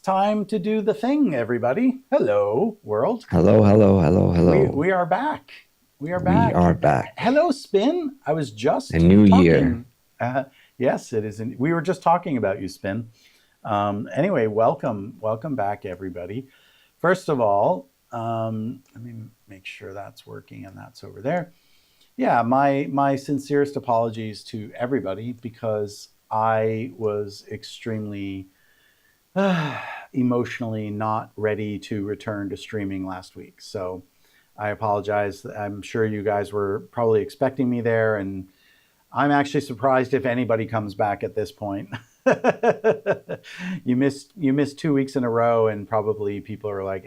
time to do the thing, everybody. Hello, world. Hello, hello, hello, hello. We are back. We are We back. are back. Hello, Spin. I was A just new year. talking. Yes, it is. We were just talking about you, Spin. Anyway, welcome back, everybody. First of all, let me make sure that's working and that's over there. Yeah, my sincerest apologies to everybody because I was extremely emotionally not ready to return to streaming last week. So I apologize. I'm sure you guys were probably expecting me there, and I'm actually surprised if anybody comes back at this point. You missed 2 weeks in a row, and probably people are like,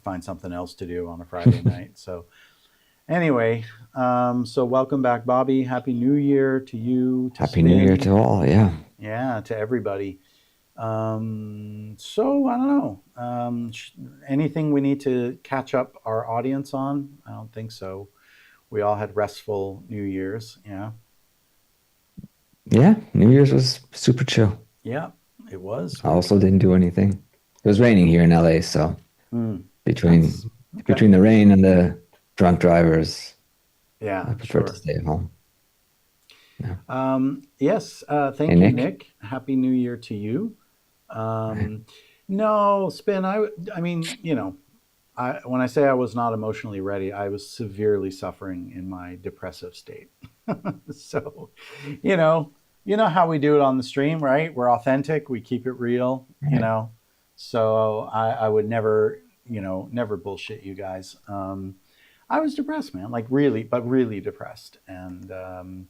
find something else to do on a Friday night. So anyway, so welcome back, Bobby. Happy New Year to you, to Happy New Year Spin. to all. Yeah. Yeah, to everybody. So I don't know. Anything we need to catch up our audience on? I don't think so. We all had restful New Year's. Yeah. Yeah. New Year's was super chill. Yeah, it was. I also didn't do anything. It was raining here in LA, so That's between okay. between the rain and the drunk drivers, Yeah, I prefer to sure. stay at home. Yeah. Yes. Hey, Thank you, Nick. Nick. Happy New Year to you. Right. Um, no, Spin. I mean, when I say I was not emotionally ready, I was severely suffering in my depressive state. So, you know, you know how we do it on the stream, right? We're authentic, we keep it real, Right. So I would never, never bullshit you guys. I was depressed, man, like really, but really depressed. And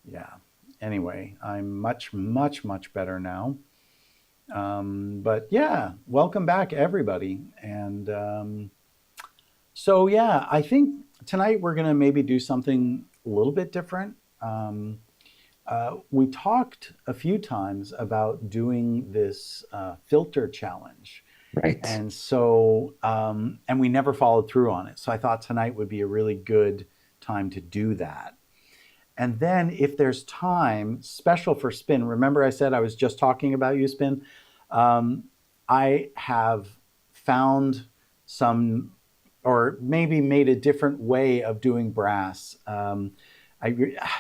yeah, anyway, I'm much, much, much better now. But yeah, welcome back, everybody. And so, yeah, I think tonight we're going to maybe do something a little bit different. Um, we talked a few times about doing this filter challenge. Right. And we never followed through on it. So I thought tonight would be a really good time to do that. And then if there's time, special for Spin, remember I said I was just talking about you, Spin? Um, I have found some, or maybe made a different way of doing brass.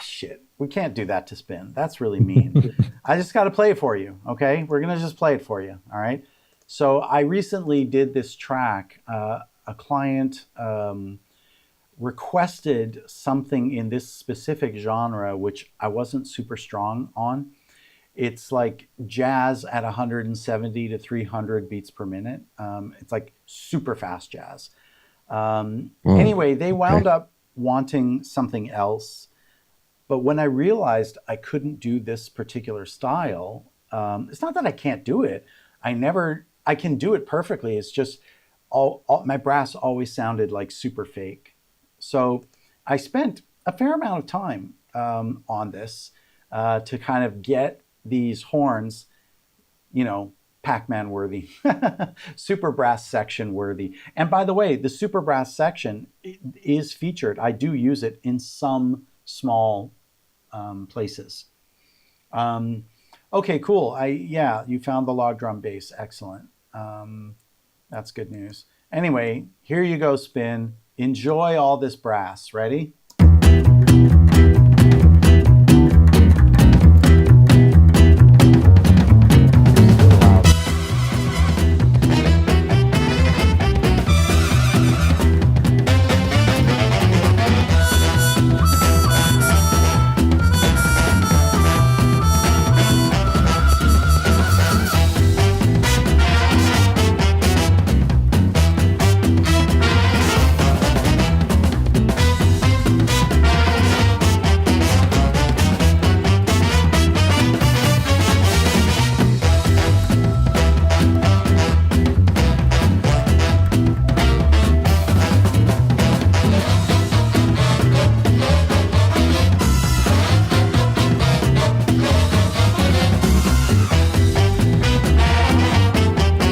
Shit, we can't do that to Spin. That's really mean. I just got to play it for you, okay? We're going to just play it for you, all right? So I recently did this track. A client requested something in this specific genre, which I wasn't super strong on. It's like jazz at 170 to 300 beats per minute. It's like super fast jazz. Oh, Anyway, they wound okay. up wanting something else. But when I realized I couldn't do this particular style, it's not that I can't do it. I can do it perfectly. It's just my brass always sounded like super fake. So I spent a fair amount of time on this to kind of get these horns, Pac-Man worthy, super brass section worthy. And by the way, the super brass section is featured. I do use it in some small places. Um, okay, cool. Yeah, you found the log drum bass. Excellent. That's good news. Anyway, here you go, Spin. Enjoy all this brass. Ready?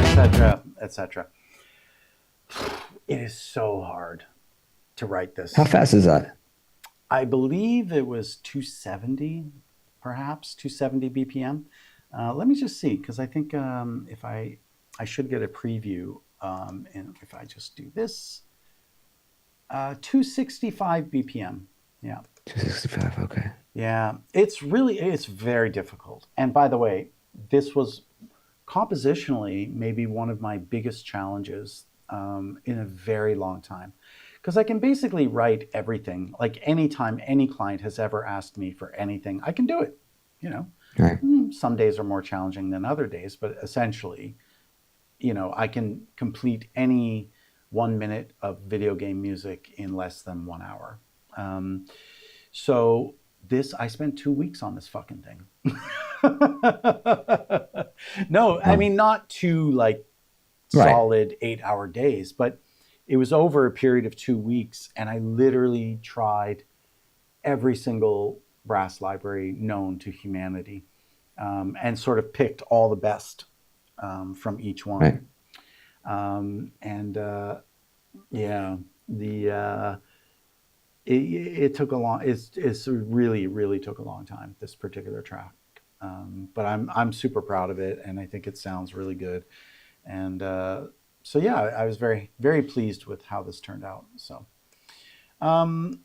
Etc. Etc. It is so hard to write How this. fast is that? I believe it was 270, perhaps 270 BPM. Let me just see, because I think if I should get a preview, and if I just do this, 265 BPM. Yeah. 265. Okay. Yeah. It's very difficult. And by the way, this was compositionally maybe one of my biggest challenges in a very long time. Because I can basically write everything. Like anytime any client has ever asked me for anything, I can do it. You know, Right. some days are more challenging than other days, but essentially, I can complete any 1 minute of video game music in less than 1 hour. Um, so I spent 2 weeks on this fucking thing. No, I Oh, mean, not two like right. solid 8 hour days, but it was over a period of 2 weeks. And I literally tried every single brass library known to humanity, and sort of picked all the best from each one. Right. And yeah, the it took a long. It's really really took a long time. This particular track, but I'm super proud of it, and I think it sounds really good. And so yeah, I was very very pleased with how this turned out. So. Um,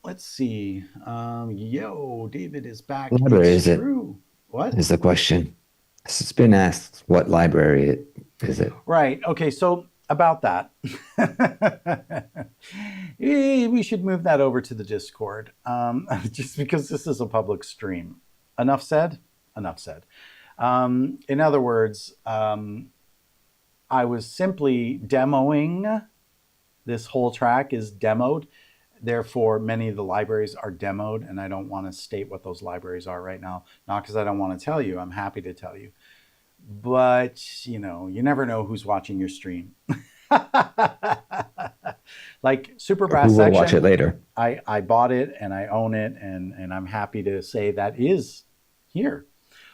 let's see. Yo, David is back. Library It's is it? true. What? Is the question. It's been asked what library is it? Right. Okay. So about that, we should move that over to the Discord, just because this is a public stream. Enough said. Enough said. In other words, I was simply demoing. This whole track is demoed. Therefore, many of the libraries are demoed, and I don't want to state what those libraries are right now. Not because I don't want to tell you. I'm happy to tell you. But, you never know who's watching your stream. Like Super Or Brass who will watch it Section, later? I bought it and I own it, and I'm happy to say that is here.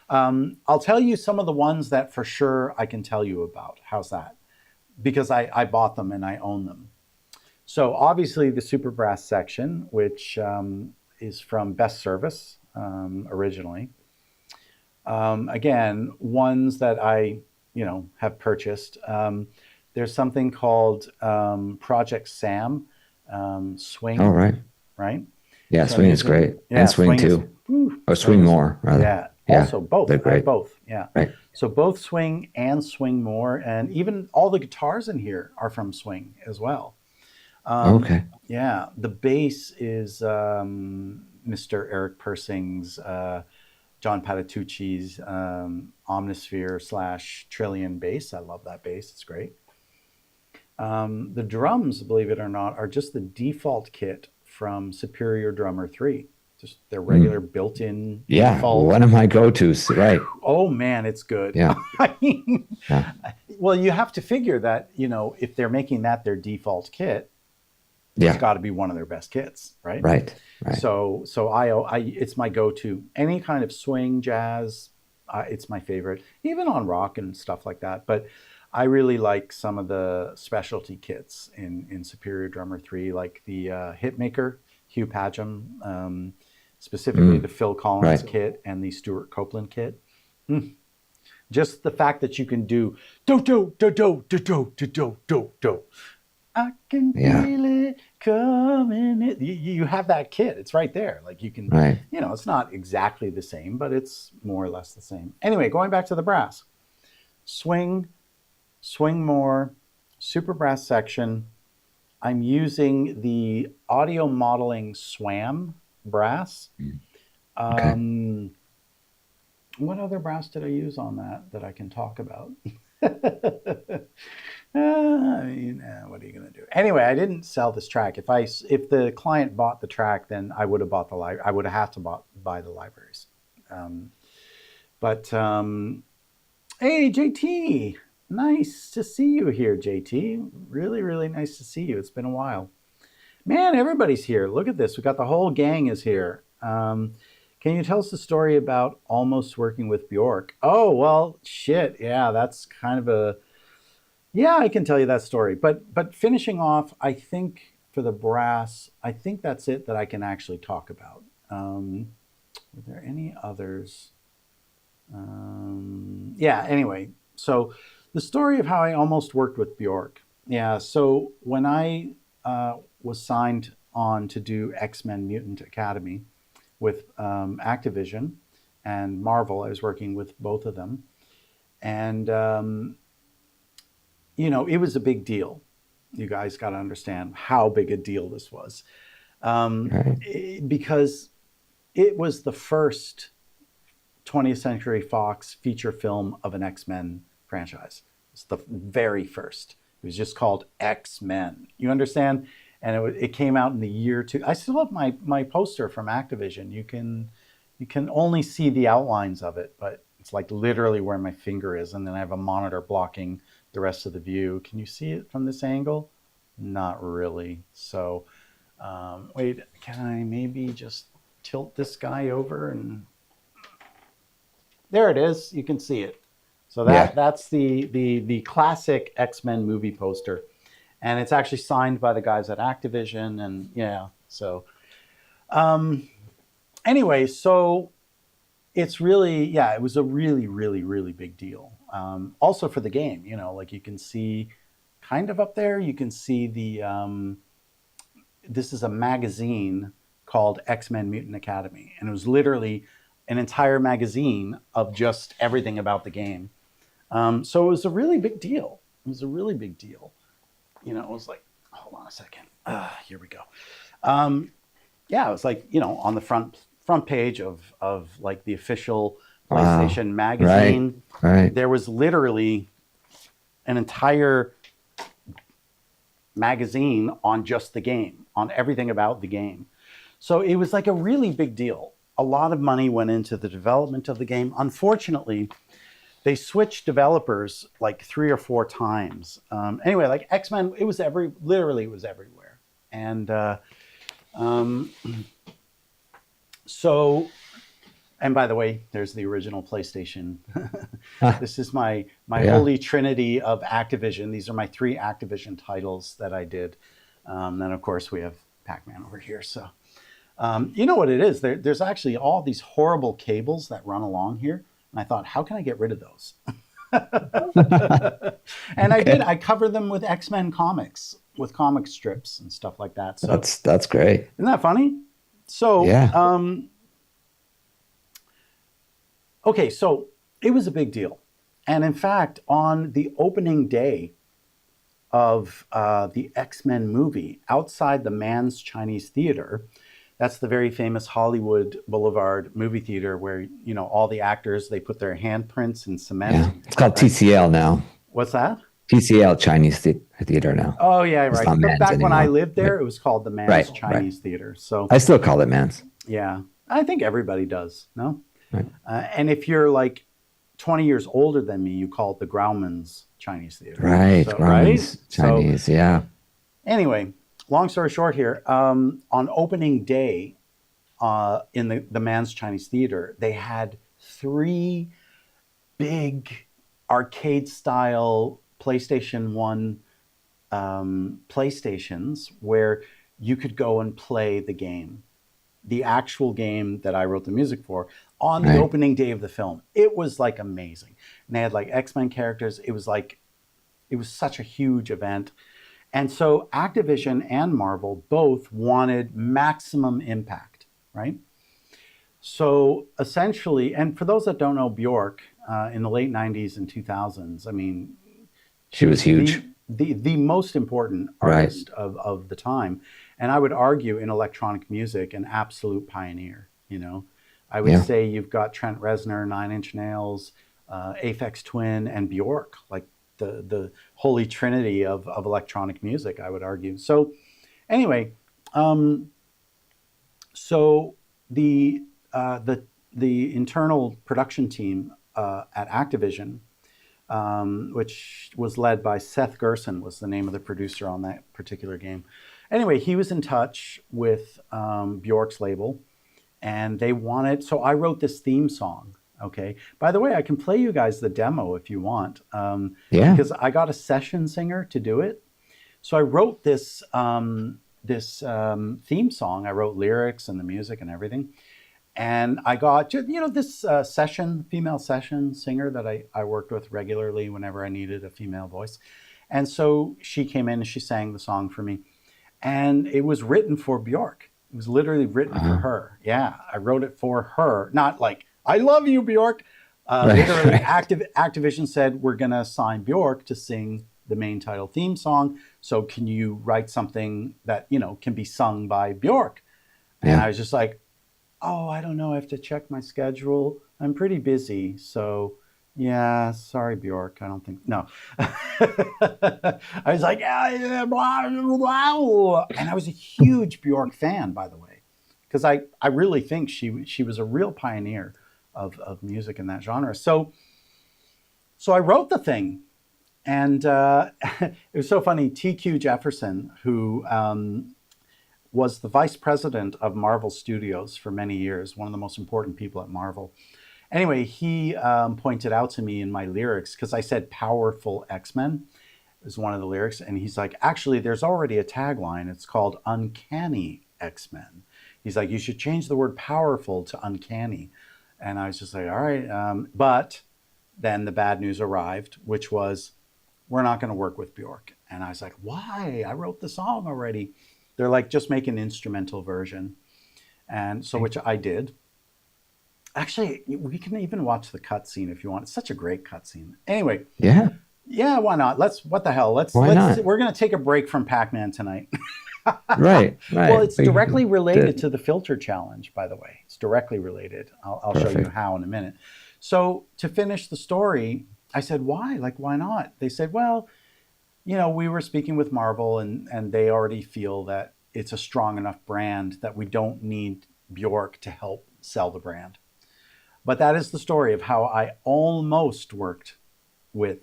I'll tell you some of the ones that for sure I can tell you about. How's that? Because I bought them and I own them. So obviously the Super Brass Section, which is from Best Service originally. Again, ones that I, have purchased. There's something called Project Sam, All Swing, right. right? Yeah, So I'm swing is using, great. And yeah, swing Swing is, too. whew, Or Swing swing is, more, rather. yeah. Yeah, Also both. they're I have great. both. Yeah. Right. So both Swing and Swing More, and even all the guitars in here are from Swing as well. Okay. Yeah, the bass is Mr. Eric Persing's, John Patitucci's Omnisphere slash Trillion bass. I love that bass. It's great. The drums, believe it or not, are just the default kit from Superior Drummer 3. Just their regular Mm. built-in Yeah, default. one of my go-tos. Right. Oh man, it's good. Yeah. I mean, Yeah. well, you have to figure that, if they're making that their default kit, it's Yeah. got to be one of their best kits, right? Right. Right. So it's my go-to. Any kind of swing, jazz, it's my favorite. Even on rock and stuff like that. But I really like some of the specialty kits in Superior Drummer 3, like the Hitmaker, Hugh Padgham, specifically Mm. the Phil Collins Right. kit and the Stuart Copeland kit. Mm. Just the fact that you can do do do do do do do do do do do. I can Yeah. feel it coming. You have that kit. It's right there. Like you can, Right. it's not exactly the same, but it's more or less the same. Anyway, going back to the brass. Swing, Swing More, Super Brass Section. I'm using the audio modeling SWAM brass. Okay. What other brass did I use on that I can talk about? What are you going to do? Anyway, I didn't sell this track. If the client bought the track, then I would have bought I would have had to buy the libraries. But hey, JT, nice to see you here, JT. Really, really nice to see you. It's been a while. Man, everybody's here. Look at this. We got the whole gang is here. Can you tell us the story about almost working with Bjork? Oh, well, shit. Yeah, that's kind of yeah, I can tell you that story. But finishing off, I think for the brass, I think that's it that I can actually talk about. Were there any others? Yeah, anyway, so the story of how I almost worked with Bjork. Yeah, so when I was signed on to do X-Men Mutant Academy with Activision and Marvel, I was working with both of them. And, it was a big deal. You guys got to understand how big a deal this was. Right. Because it was the first 20th Century Fox feature film of an X-Men franchise. It's the very first. It was just called X-Men. You understand? And it came out in the year two. I still have my poster from Activision. You can only see the outlines of it, but it's like literally where my finger is, and then I have a monitor blocking the rest of the view. Can you see it from this angle? Not really. So, wait, can I maybe just tilt this guy over and there it is. You can see it. So Yeah. that's the classic X-Men movie poster, and it's actually signed by the guys at Activision. And yeah, so um, anyway, so it's really, yeah, it was a really really really big deal. Also for the game, like you can see, kind of up there, you can see this is a magazine called X-Men Mutant Academy, and it was literally an entire magazine of just everything about the game. So it was a really big deal. It was a really big deal. It was like, hold on a second. Here we go. Yeah, it was like, on the front page of like the official Wow. PlayStation Right. magazine, Right. there was literally an entire magazine on just the game, on everything about the game. So it was like a really big deal. A lot of money went into the development of the game. Unfortunately, they switched developers like 3 or 4 times. Anyway, like X-Men, literally it was everywhere. And um, so, and by the way, there's the original PlayStation. Huh. This is my Yeah. holy trinity of Activision. These are my 3 Activision titles that I did. Then of course we have Pac-Man over here. So you know what it is? There's actually all these horrible cables that run along here. And I thought, how can I get rid of those? And I did. Okay. I covered them with X-Men comics, with comic strips and stuff like that. So That's great. isn't that funny? So, Yeah. okay, so it was a big deal. And in fact, on the opening day of the X-Men movie, outside the Mann's Chinese Theater, that's the very famous Hollywood Boulevard movie theater where, all the actors, they put their handprints in cement, Yeah. It's called right? TCL now. What's that? TCL Chinese Theater now. Oh, yeah, It's right. not But Mans back when I anymore. lived Right. there, it was called the Mann's Right. Right. Chinese Theater. So, I still call it Mans. yeah, I think everybody does, no? Right. And if you're like 20 years older than me, you call it the Grauman's Chinese Theater. Right. So, right? Grauman's So, Chinese. Yeah. anyway, long story short here, on opening day in the Mann's Chinese Theater, they had 3 big arcade style PlayStation 1 PlayStations where you could go and play the game, the actual game that I wrote the music for, on the Right. opening day of the film. It was like amazing. And they had like X-Men characters. It was such a huge event. And so Activision and Marvel both wanted maximum impact, right? So essentially, and for those that don't know Bjork, in the late 90s and 2000s, I mean, She she was was huge. the most important Right. artist of the time. And I would argue in electronic music, an absolute pioneer, I would Yeah. say you've got Trent Reznor, Nine Inch Nails, Aphex Twin, and Bjork, like the holy trinity of electronic music, I would argue. So anyway, um, so the the internal production team at Activision, which was led by Seth Gerson, was the name of the producer on that particular game. Anyway, he was in touch with Bjork's label, and they wanted. So I wrote this theme song. Okay. By the way, I can play you guys the demo if you want, Yeah. because I got a session singer to do it. So I wrote this theme song. I wrote lyrics and the music and everything. And I got, this female session singer that I worked with regularly whenever I needed a female voice. And so she came in and she sang the song for me. And it was written for Bjork. It was literally written for Uh-huh. her. Yeah, I wrote it for her. Not like, I love you, Bjork. Right, Literally, right. Activision said, we're going to sign Bjork to sing the main title theme song. So can you write something that, can be sung by Bjork? And Yeah. I was just like, oh, I don't know. I have to check my schedule. I'm pretty busy. So, yeah, sorry, Bjork. I don't think, no. I was like, yeah, yeah, blah, blah, blah. And I was a huge Bjork fan, by the way, because I really think she was a real pioneer of music in that genre. So I wrote the thing. And it was so funny. TQ Jefferson, who was the vice president of Marvel Studios for many years, one of the most important people at Marvel. Anyway, he pointed out to me in my lyrics, because I said powerful X-Men is one of the lyrics. And he's like, actually, there's already a tagline. It's called Uncanny X-Men. He's like, you should change the word powerful to uncanny. And I was just like, all right. But then the bad news arrived, which was, we're not going to work with Bjork. And I was like, why? I wrote the song already. They're like, just make an instrumental version. And so, which I did. Actually, we can even watch the cutscene if you want. It's such a great cutscene. Anyway, Yeah. yeah, why not? What the hell? Why not? We're going to take a break from Pac-Man tonight. Right, Well, right. it's directly related to the filter challenge, by the way. It's directly related. I'll show you Perfect. how in a minute. So to finish the story, I said, why? Like, why not? They said, well, we were speaking with Marvel and they already feel that it's a strong enough brand that we don't need Bjork to help sell the brand. But that is the story of how I almost worked with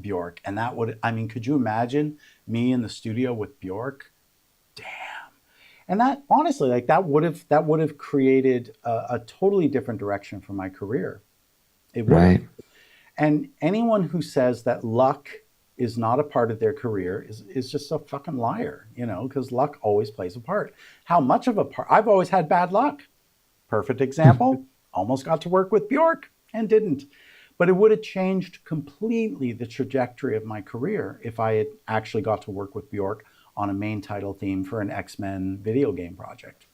Bjork. And that would, I mean, could you imagine me in the studio with Bjork? Damn. And that honestly, like that would have created a totally different direction for my career. It would have. Right. And anyone who says that luck is not a part of their career is just a fucking liar, because luck always plays a part. How much of a part? I've always had bad luck. Perfect example, almost got to work with Bjork and didn't. But it would have changed completely the trajectory of my career if I had actually got to work with Bjork on a main title theme for an X-Men video game project.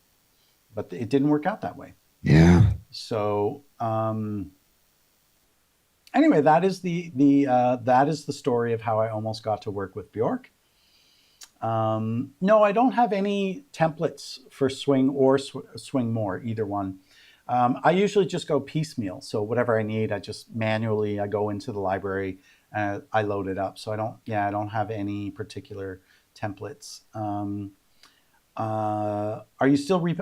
But it didn't work out that way. Yeah. So anyway, that is the story of how I almost got to work with Bjork. No, I don't have any templates for swing or swing more, either one. I usually just go piecemeal. So whatever I need, I go into the library, I load it up. So I don't have any particular templates. Are you still we're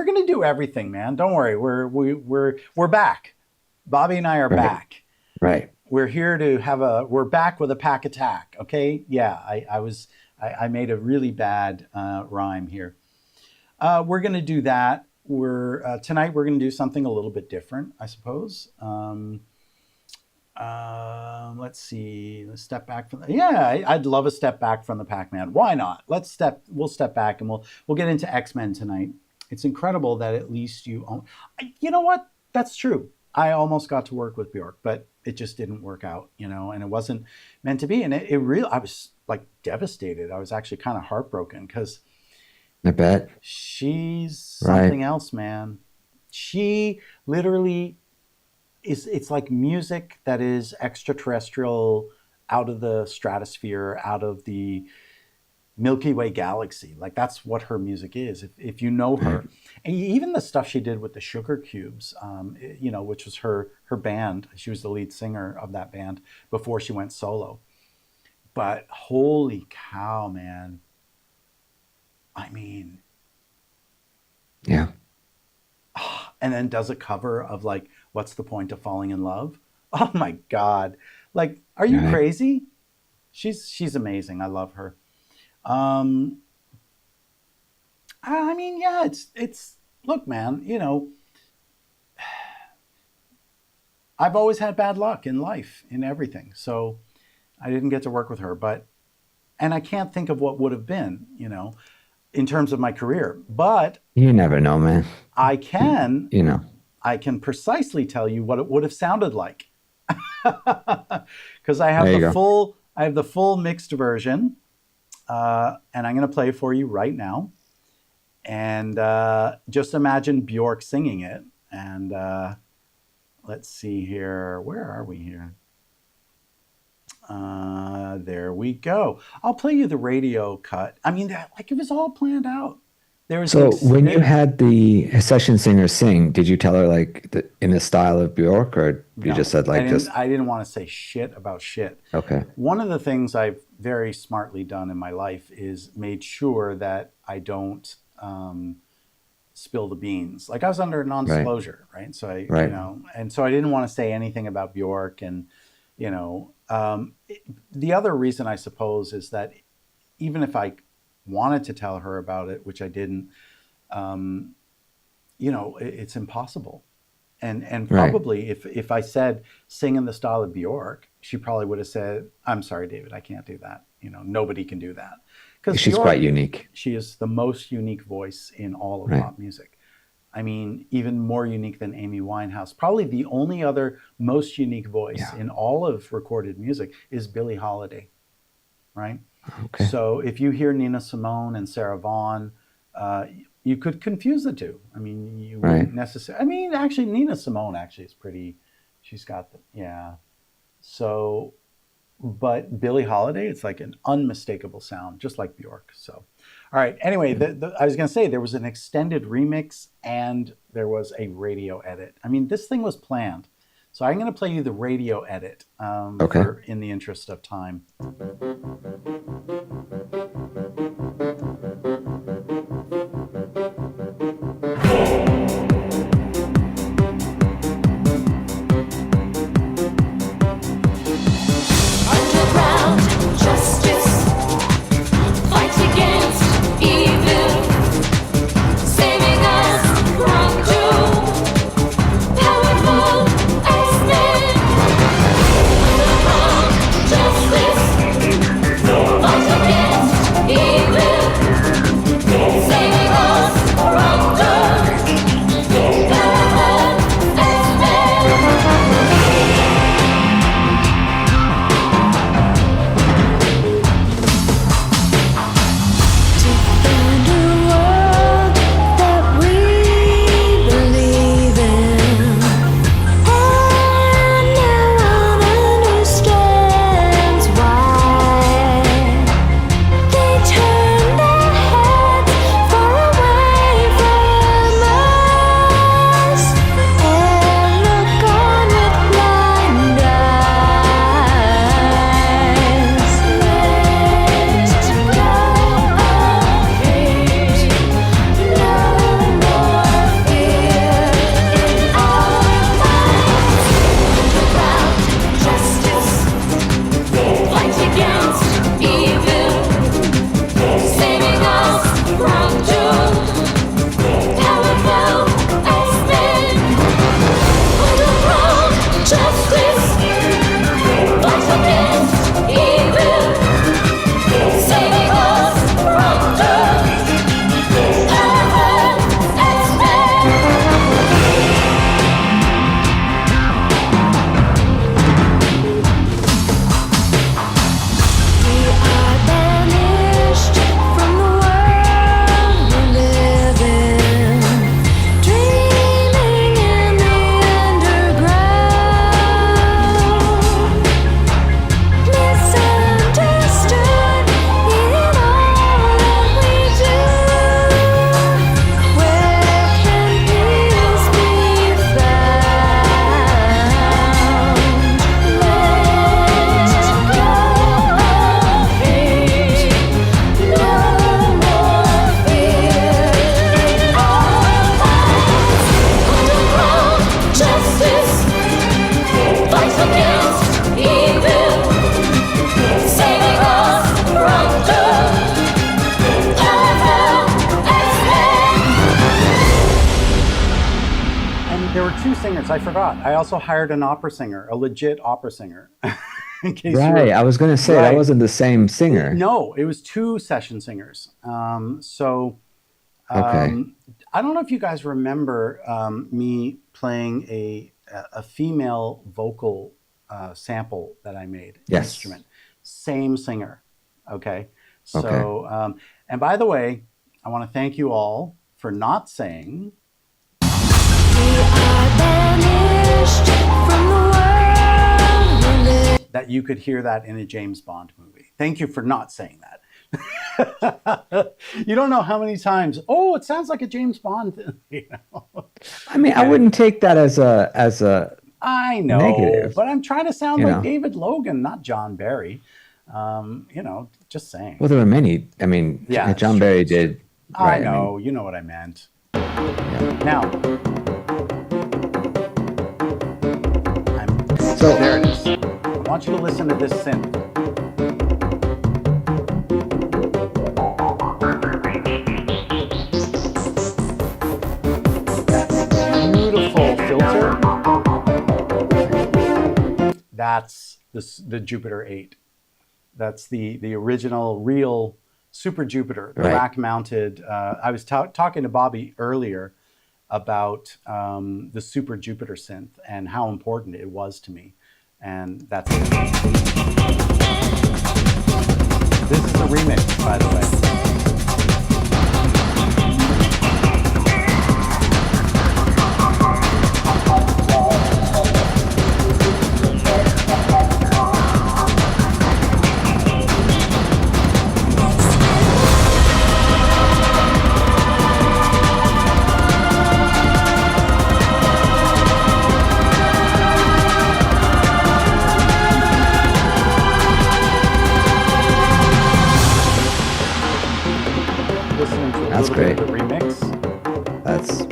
going to do everything, man. Don't worry. We're back. Bobby and I are Right. back. Right. We're here to we're back with a pack attack. Okay. Yeah. I made a really bad rhyme here. We're going to do that. Tonight we're going to do something a little bit different, I suppose. Let's see. Let's step back from I'd love a step back from the Pac-Man. Why not? We'll step back and we'll get into X-Men tonight. It's incredible that at least you know what? That's true. I almost got to work with Bjork, but it just didn't work out, and it wasn't meant to be. And I was like devastated. I was actually kind of heartbroken because I bet. she's Right. something else, man. She literally it's like music that is extraterrestrial, out of the stratosphere, out of the Milky Way galaxy. Like that's what her music is. If you know Right. her, and even the stuff she did with the Sugar Cubes, which was her band. She was the lead singer of that band before she went solo. But holy cow, man! I mean, Yeah. and then does a cover of like, "What's the point of falling in love?" Oh my god! Like, are you Right. crazy? She's amazing. I love her. Um, I mean, yeah, it's look, man. I've always had bad luck in life, in everything. So I didn't get to work with her, and I can't think of what would have been. in terms of my career. But You never know, man. I can You know. I can precisely tell you what it would have sounded like. Because There you go. I have the full mixed version, and I'm going to play for you right now. And just imagine Bjork singing it. And let's see here. Where are we here? There we go. I'll play you the radio cut. I mean, like it was all planned out. There was So when you had the session singer sing, did you tell her like in the style of Bjork, or you just no, said like just I didn't want to say shit about shit. okay, One of the things I've very smartly done in my life is made sure that I don't spill the beans. Like I was under right, non-disclosure, right? So right, and so I didn't want to say anything about Bjork, and the other reason I suppose is that even if I wanted to tell her about it, which I didn't, it's impossible. And right. probably if I said sing in the style of Bjork, she probably would have said, "I'm sorry, David, I can't do that. Nobody can do that." Because She's quite Bjork, unique, she is the most unique voice in all of right? pop music. I mean, even more unique than Amy Winehouse. Probably the only other most unique voice Yeah. in all of recorded music is Billie Holiday, right? Okay. So if you hear Nina Simone and Sarah Vaughan, you could confuse the two. I mean, you Right. wouldn't necessarily. I mean, actually, Nina Simone actually is pretty. She's got the yeah. So, but Billie Holiday, it's like an unmistakable sound, just like Bjork. So, all right. Anyway, I was going to say there was an extended remix and there was a radio edit. I mean, this thing was planned. So I'm going to play you the radio edit Okay. in the interest of time. There were two singers. I forgot. I also hired an opera singer, a legit opera singer. in case you Right. were I was going to say that right. wasn't the same singer. No, it was two session singers. Okay. Um, I don't know if you guys remember me playing a female vocal sample that I made, Yes. instrument, same singer. Okay, Okay. so and by the way, I want to thank you all for not saying that you could hear that in a James Bond movie. Thank you for not saying that. You don't know how many times, oh, it sounds like a James Bond. I mean, I Okay. wouldn't take that as a I know, negative, but I'm trying to sound you like know. David Logan, not John Barry. Just saying. Well, there were many. I mean, Yeah, it's John true. Barry It's true. did I right. I mean, know. You know what I meant. yeah. Now, So, there it is. I want you to listen to this synth. That beautiful filter. That's the Jupiter 8. That's the original, real Super Jupiter, the right. rack mounted. I was talking to Bobby earlier about the Super Jupiter synth and how important it was to me. And that's it. This is a remix, by the way. Listening to a That's little bit of great. the remix. That's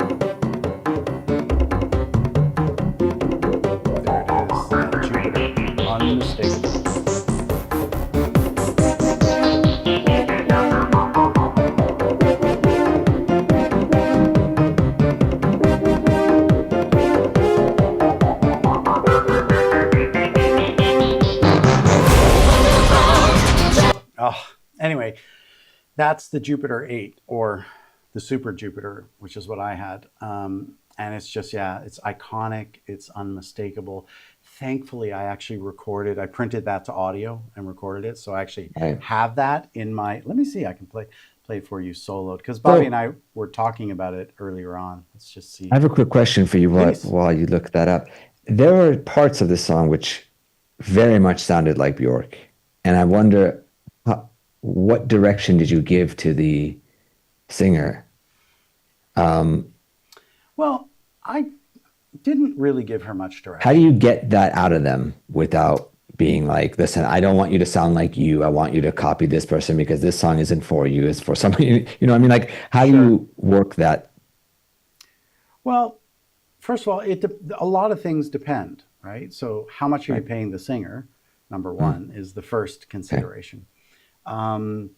There it is. That Jupiter. Unmistakable. Oh, anyway, that's the Jupiter 8 or the Super Jupiter, which is what I had. And it's just, yeah, it's iconic. It's unmistakable. Thankfully, I actually recorded, I printed that to audio and recorded it. So I actually right. have that in my, let me see, I can play it for you soloed because Bobby and So, I were talking about it earlier on. Let's just I see. have a quick question for you Please. while you look that up. There were parts of the song which very much sounded like Bjork, and I wonder what direction did you give to the singer? Um, Well, I didn't really give her much how do you direction. get that out of them without being like, listen, I don't want you to sound like you. I want you to copy this person because this song isn't for you. It's for somebody, you know what I mean? Like, how do Sure. you work that? Well, first of all, a lot of things depend, right? So, how much are you Right. paying the singer? Number Mm, one is the first okay. consideration. Um,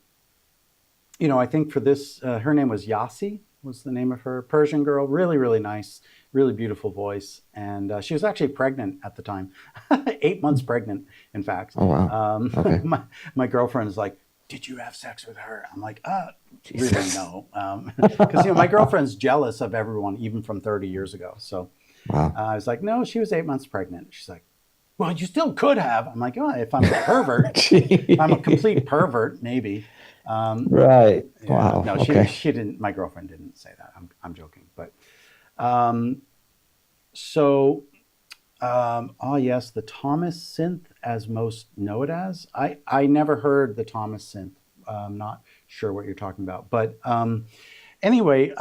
I think for this, her name was Yasi, was the name of her Persian girl. Really, really nice, really beautiful voice, and she was actually pregnant at the time, 8 months pregnant, in fact. Oh, wow. Okay. My girlfriend is like, "Did you have sex with her?" I'm like, really Jesus. no, because my girlfriend's jealous of everyone, even from 30 years ago. So Wow. I was like, "No, she was 8 months pregnant." She's like, "Well, you still could have." I'm like, "Oh, if I'm a pervert, if I'm a complete Gee. pervert, maybe." Um, Right. yeah, Wow. no, she Okay. she didn't. My girlfriend didn't say that. I'm joking, but um, so oh yes, the Thomas synth, as most know it as. I never heard the Thomas synth. I'm not sure what you're talking about, but anyway,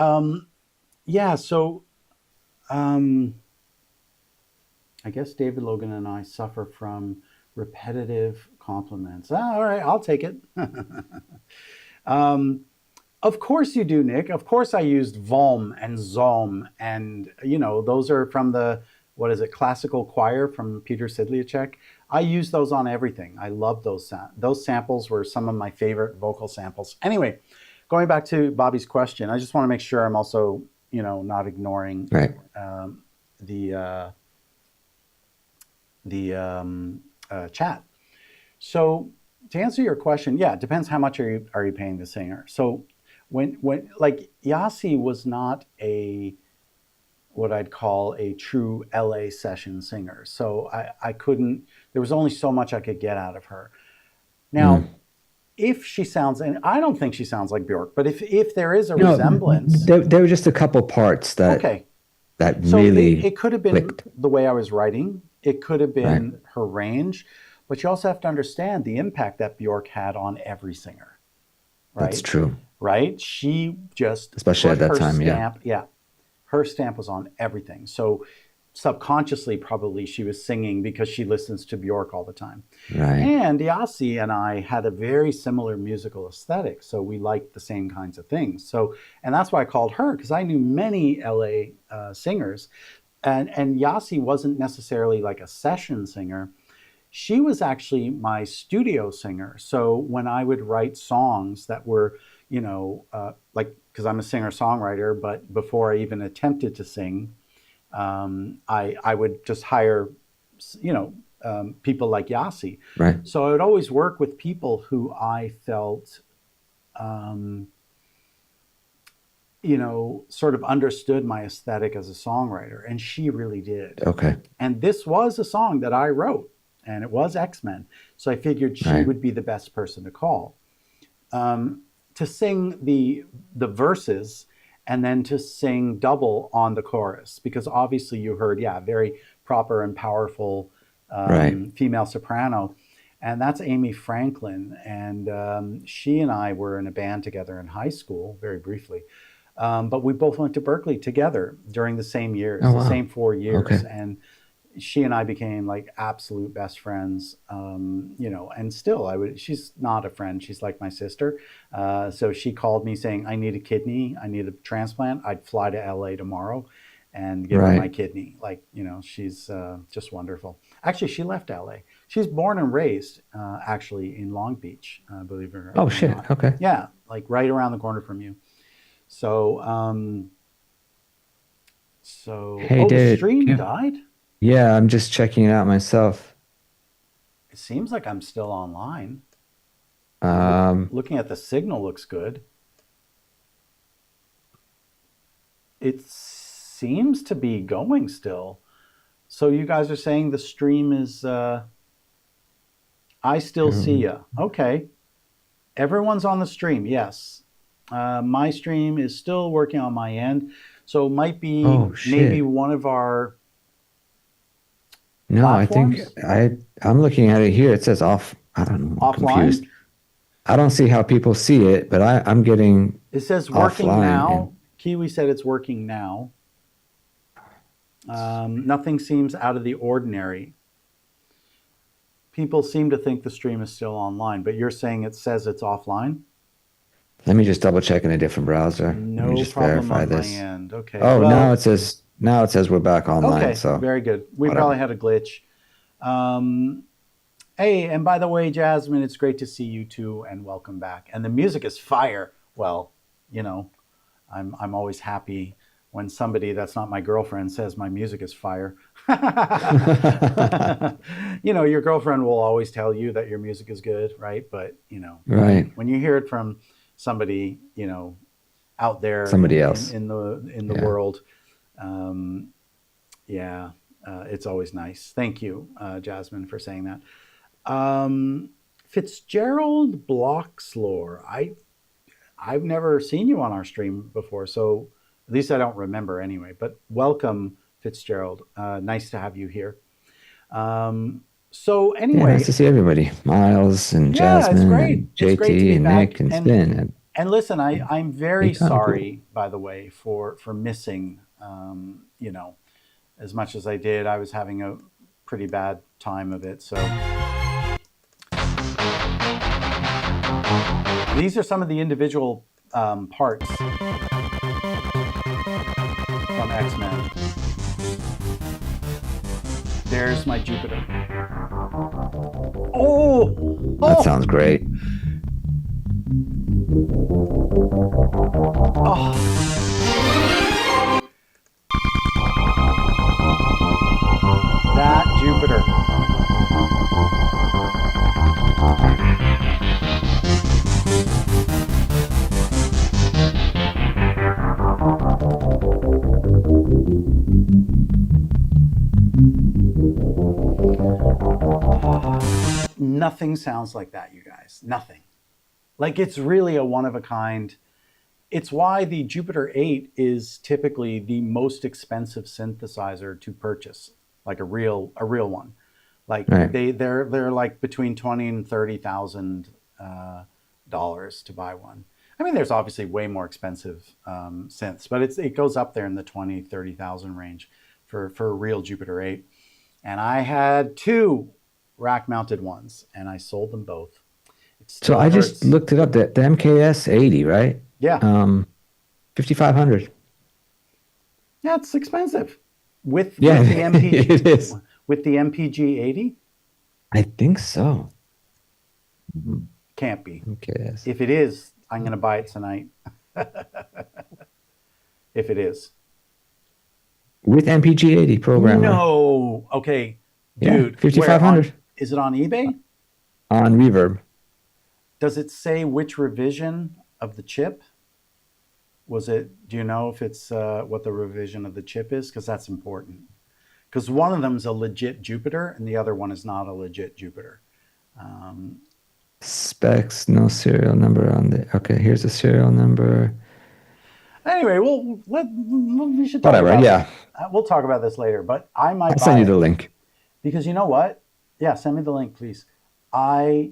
yeah. So um, I guess David Logan and I suffer from repetitive compliments. All right, I'll take it. um, Of course you do, Nick. Of course I used Vom and Zom, and those are from the what is it, classical choir from Peter Sidliacek. I use those on everything. I love those samples were some of my favorite vocal samples. Anyway, going back to Bobby's question, I just want to make sure I'm also not ignoring Right. um, the the chat. So to answer your question, yeah, it depends how much are you paying the singer. So when like Yasi was not a what I'd call a true LA session singer. So I couldn't, there was only so much I could get out of her. Now, Mm. if she sounds, and I don't think she sounds like Bjork, but if there is a No, resemblance, there were just a couple parts okay. that So really it could have been clicked. the way I was writing, it could have Right. been her range, but you also have to understand the impact that Bjork had on every singer, That's right? true. Right? She just Especially put at that her time. Yeah. stamp, yeah, her stamp was on everything. So subconsciously, probably she was singing because she listens to Bjork all the time. Right. And Yasi and I had a very similar musical aesthetic, so we liked the same kinds of things. So, and that's why I called her because I knew many LA singers, and Yasi wasn't necessarily like a session singer. She was actually my studio singer. So when I would write songs that were, like because I'm a singer songwriter, but before I even attempted to sing, I would just hire, people like Yasi. Right. So I would always work with people who I felt, um, sort of understood my aesthetic as a songwriter, and she really did. Okay. And this was a song that I wrote, and it was X-Men. So I figured she Right. would be the best person to call, to sing the verses and then to sing double on the chorus, because obviously you heard, yeah, very proper and powerful Right. female soprano. And that's Amy Franklin. And she and I were in a band together in high school, very briefly. But we both went to Berkeley together during the same years, Oh, the wow. same 4 years. Okay. And she and I became like absolute best friends, and still she's not a friend. She's like my sister. So she called me saying, I need a kidney. I need a transplant. I'd fly to LA tomorrow and give her my Right. kidney. Like, she's just wonderful. Actually, she left LA. She's born and raised actually in Long Beach, believe it or Oh, shit. not. Okay. Yeah, like right around the corner from you. So, Hey, oh, the David. stream died? Yeah, I'm just checking it out myself. It seems like I'm still online. Um, Looking at the signal looks good. It seems to be going still. So you guys are saying the stream is, I still see um, ya. Okay. Everyone's on the stream. Yes. My stream is still working on my end. So it might be oh, maybe shit. one of our No, I think platforms I'm looking at it here. It says off. I don't know. I'm confused. offline. I don't see how people see it, but I'm getting It says working offline and now. Kiwi said it's working now. Nothing seems out of the ordinary. People seem to think the stream is still online, but you're saying it says it's offline? let me just double check in a different browser. Let me No just problem verify on my this. end. Okay. Oh, Well, now it says we're back online, okay. so Very good. We probably whatever. had a glitch. Um, hey, and by the way, Jasmine, it's great to see you too, and welcome back. And the music is fire. Well, you know, I'm always happy when somebody that's not my girlfriend says my music is fire. Your girlfriend will always tell you that your music is good, right? But Right. when you hear it from somebody, out there Somebody else. in the Yeah. world, um, yeah, it's always nice. Thank you, Jasmine, for saying that. Fitzgerald Bloxlore. I've never seen you on our stream before, so at least I don't remember anyway. But welcome, Fitzgerald. Nice to have you here. So Yeah, nice anyway, to see everybody. Miles and yeah, it's Jasmine great. and It's great to JT be and back. Nick and And Spin and and listen, I'm very Econopool. sorry, by the way, for missing. As much as I did, I was having a pretty bad time of it. So these are some of the individual parts from X-Men. There's my Jupiter. Oh, That oh, sounds great. oh. That Jupiter. Nothing sounds like that, you guys. Nothing. Like, it's really a one of a kind. It's why the Jupiter 8 is typically the most expensive synthesizer to purchase, like a real one. Like Right. they're like between 20 and 30,000 dollars to buy one. I mean, there's obviously way more expensive synths, but it goes up there in the 20, 30,000 range for a real Jupiter 8. And I had two rack mounted ones, and I sold them both. It So still I just hurts. looked it up. The MKS 80, right? Yeah, 5,500. yeah, it's expensive Yeah, with the MPG it is. with the MPG 80. I think so. Mhm. Can't be. MKS. If it is, I'm going to buy it tonight. If it is. With MPG 80 programmer. No. Okay, Yeah, dude. Where on? 5,500 Is it on eBay? on Reverb. Does it say which revision of the chip? Was it? Do you know if it's what the revision of the chip is? Because that's important. Because one of them is a legit Jupiter, and the other one is not a legit Jupiter. Um, Specs, no serial number on the. Okay, here's a serial number. anyway, we should talk Whatever. about Yeah, we'll talk about this later. But I might I'll send buy you the it link. because you know what? Yeah, send me the link, please. I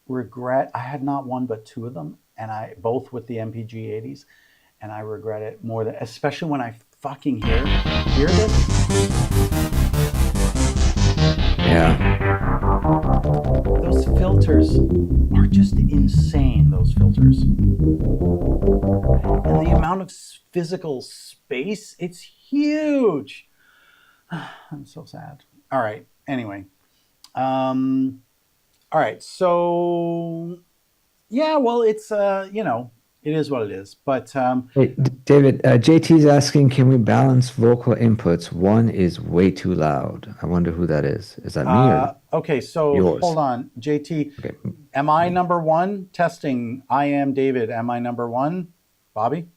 regret I had not one but two of them, and I both with the MPG 80s, and I regret it more than especially when I fucking hear this. Yeah. Those filters are just insane. Those filters and the amount of physical space, it's huge. I'm so sad. All right. Anyway, all right. So yeah, well, it's it is what it is. But Hey, David, JT's asking, can we balance vocal inputs? One is way too loud. I wonder who that is. Is that me or okay. So yours? hold on, JT. Okay. Am I number one? Testing. I am David. Am I number one? Bobby.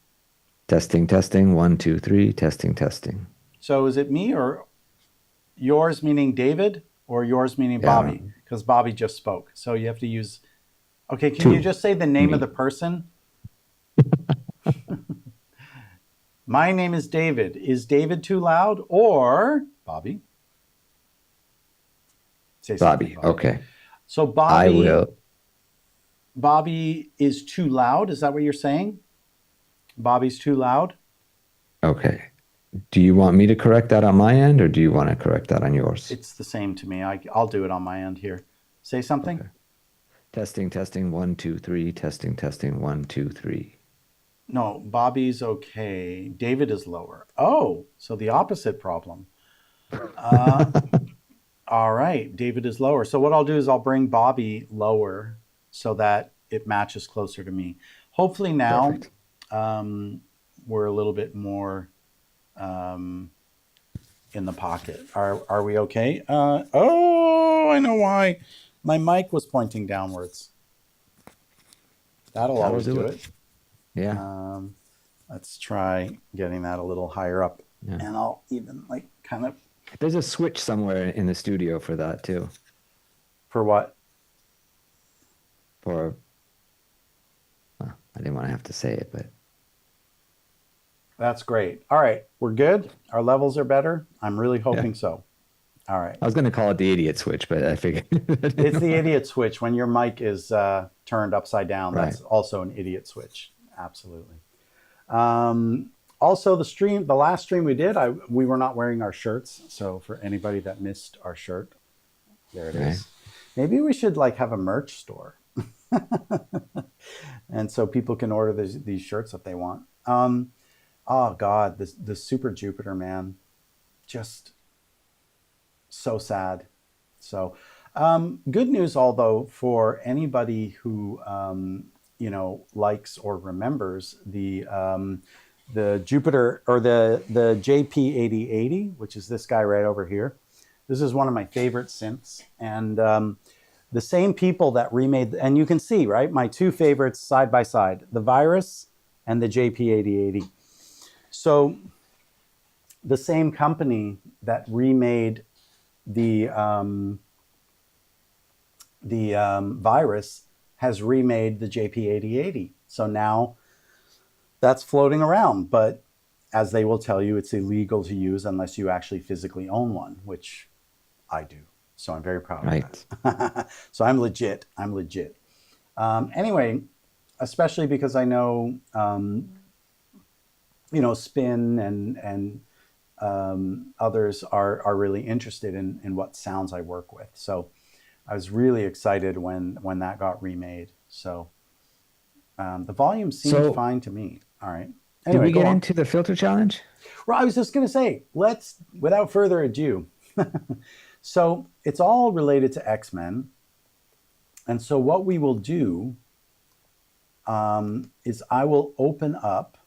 Testing, testing. 1, 2, 3. Testing, testing. So is it me or yours meaning David or yours meaning Yeah, I Bobby? don't Because Bobby just spoke. So you have to use. Okay, can you two. just say the name of the Me. person? My name is David. Is David too loud or Bobby? Say something, Bobby. Bobby. Okay. So I will. Bobby is too loud. Is that what you're saying? Bobby's too loud? Okay. Do you want me to correct that on my end or do you want to correct that on yours? It's the same to me. I'll do it on my end here. Say something. Okay. Testing, testing. 1, 2, 3. Testing, testing. 1, 2, 3. No, Bobby's okay. David is lower. Oh, so the opposite problem. All right, David is lower. So what I'll do is I'll bring Bobby lower so that it matches closer to me. Hopefully now Perfect. we're a little bit more in the pocket. Are we okay? Oh, I know why. My mic was pointing downwards. That'll That'll always do do it. it. Yeah. Let's try getting that a little higher up. Yeah. And I'll even like kind of There's a switch somewhere in the studio for that too. for what? For, well, I didn't want to have to say it, but That's great. All right, we're good. Our levels are better. I'm really yeah. hoping so. All right. I was going to call it the idiot switch, but I figured. It's the idiot switch when your mic is turned upside down. Right. That's also an idiot switch. Absolutely. Also, the last stream we did, we were not wearing our shirts. So for anybody that missed our shirt, there it Right. is. Maybe we should like have a merch store, and so people can order these shirts if they want. Oh God, the Super Jupiter, man, just so sad. So good news, although, for anybody who likes or remembers the Jupiter or the JP8080, which is this guy right over here. This is one of my favorite synths, and the same people that remade, and you can see, right, my two favorites side by side, the Virus and the JP8080. So the same company that remade the the virus has remade the JP8080. So now that's floating around. But as they will tell you, it's illegal to use unless you actually physically own one, which I do. So I'm very proud Right. of that. So I'm legit. I'm legit. Anyway, especially because I know, Spin and others are really interested in what sounds I work with. So I was really excited when that got remade. So the volume seemed So fine to me. All right. did Anyway, we go get on. into the filter challenge? Well, I was just going to say, without further ado, so it's all related to X-Men. And so what we will do is I will open up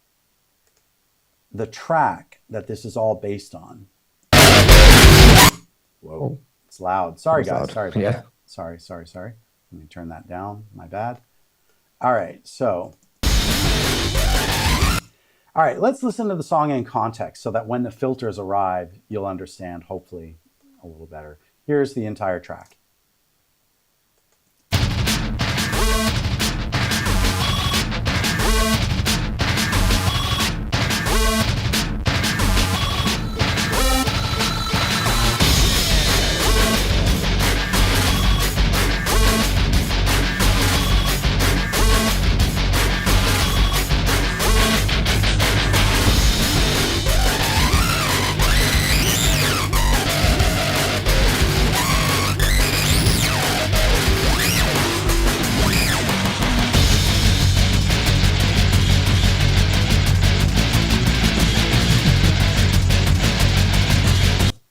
the track that this is all based on. Whoa, Oh, it's loud. that Sorry, was guys. loud. Sorry about Yeah. that. Sorry. Let me turn that down. My bad. All right. So, all right, let's listen to the song in context so that when the filters arrive, you'll understand, hopefully, a little better. Here's the entire track.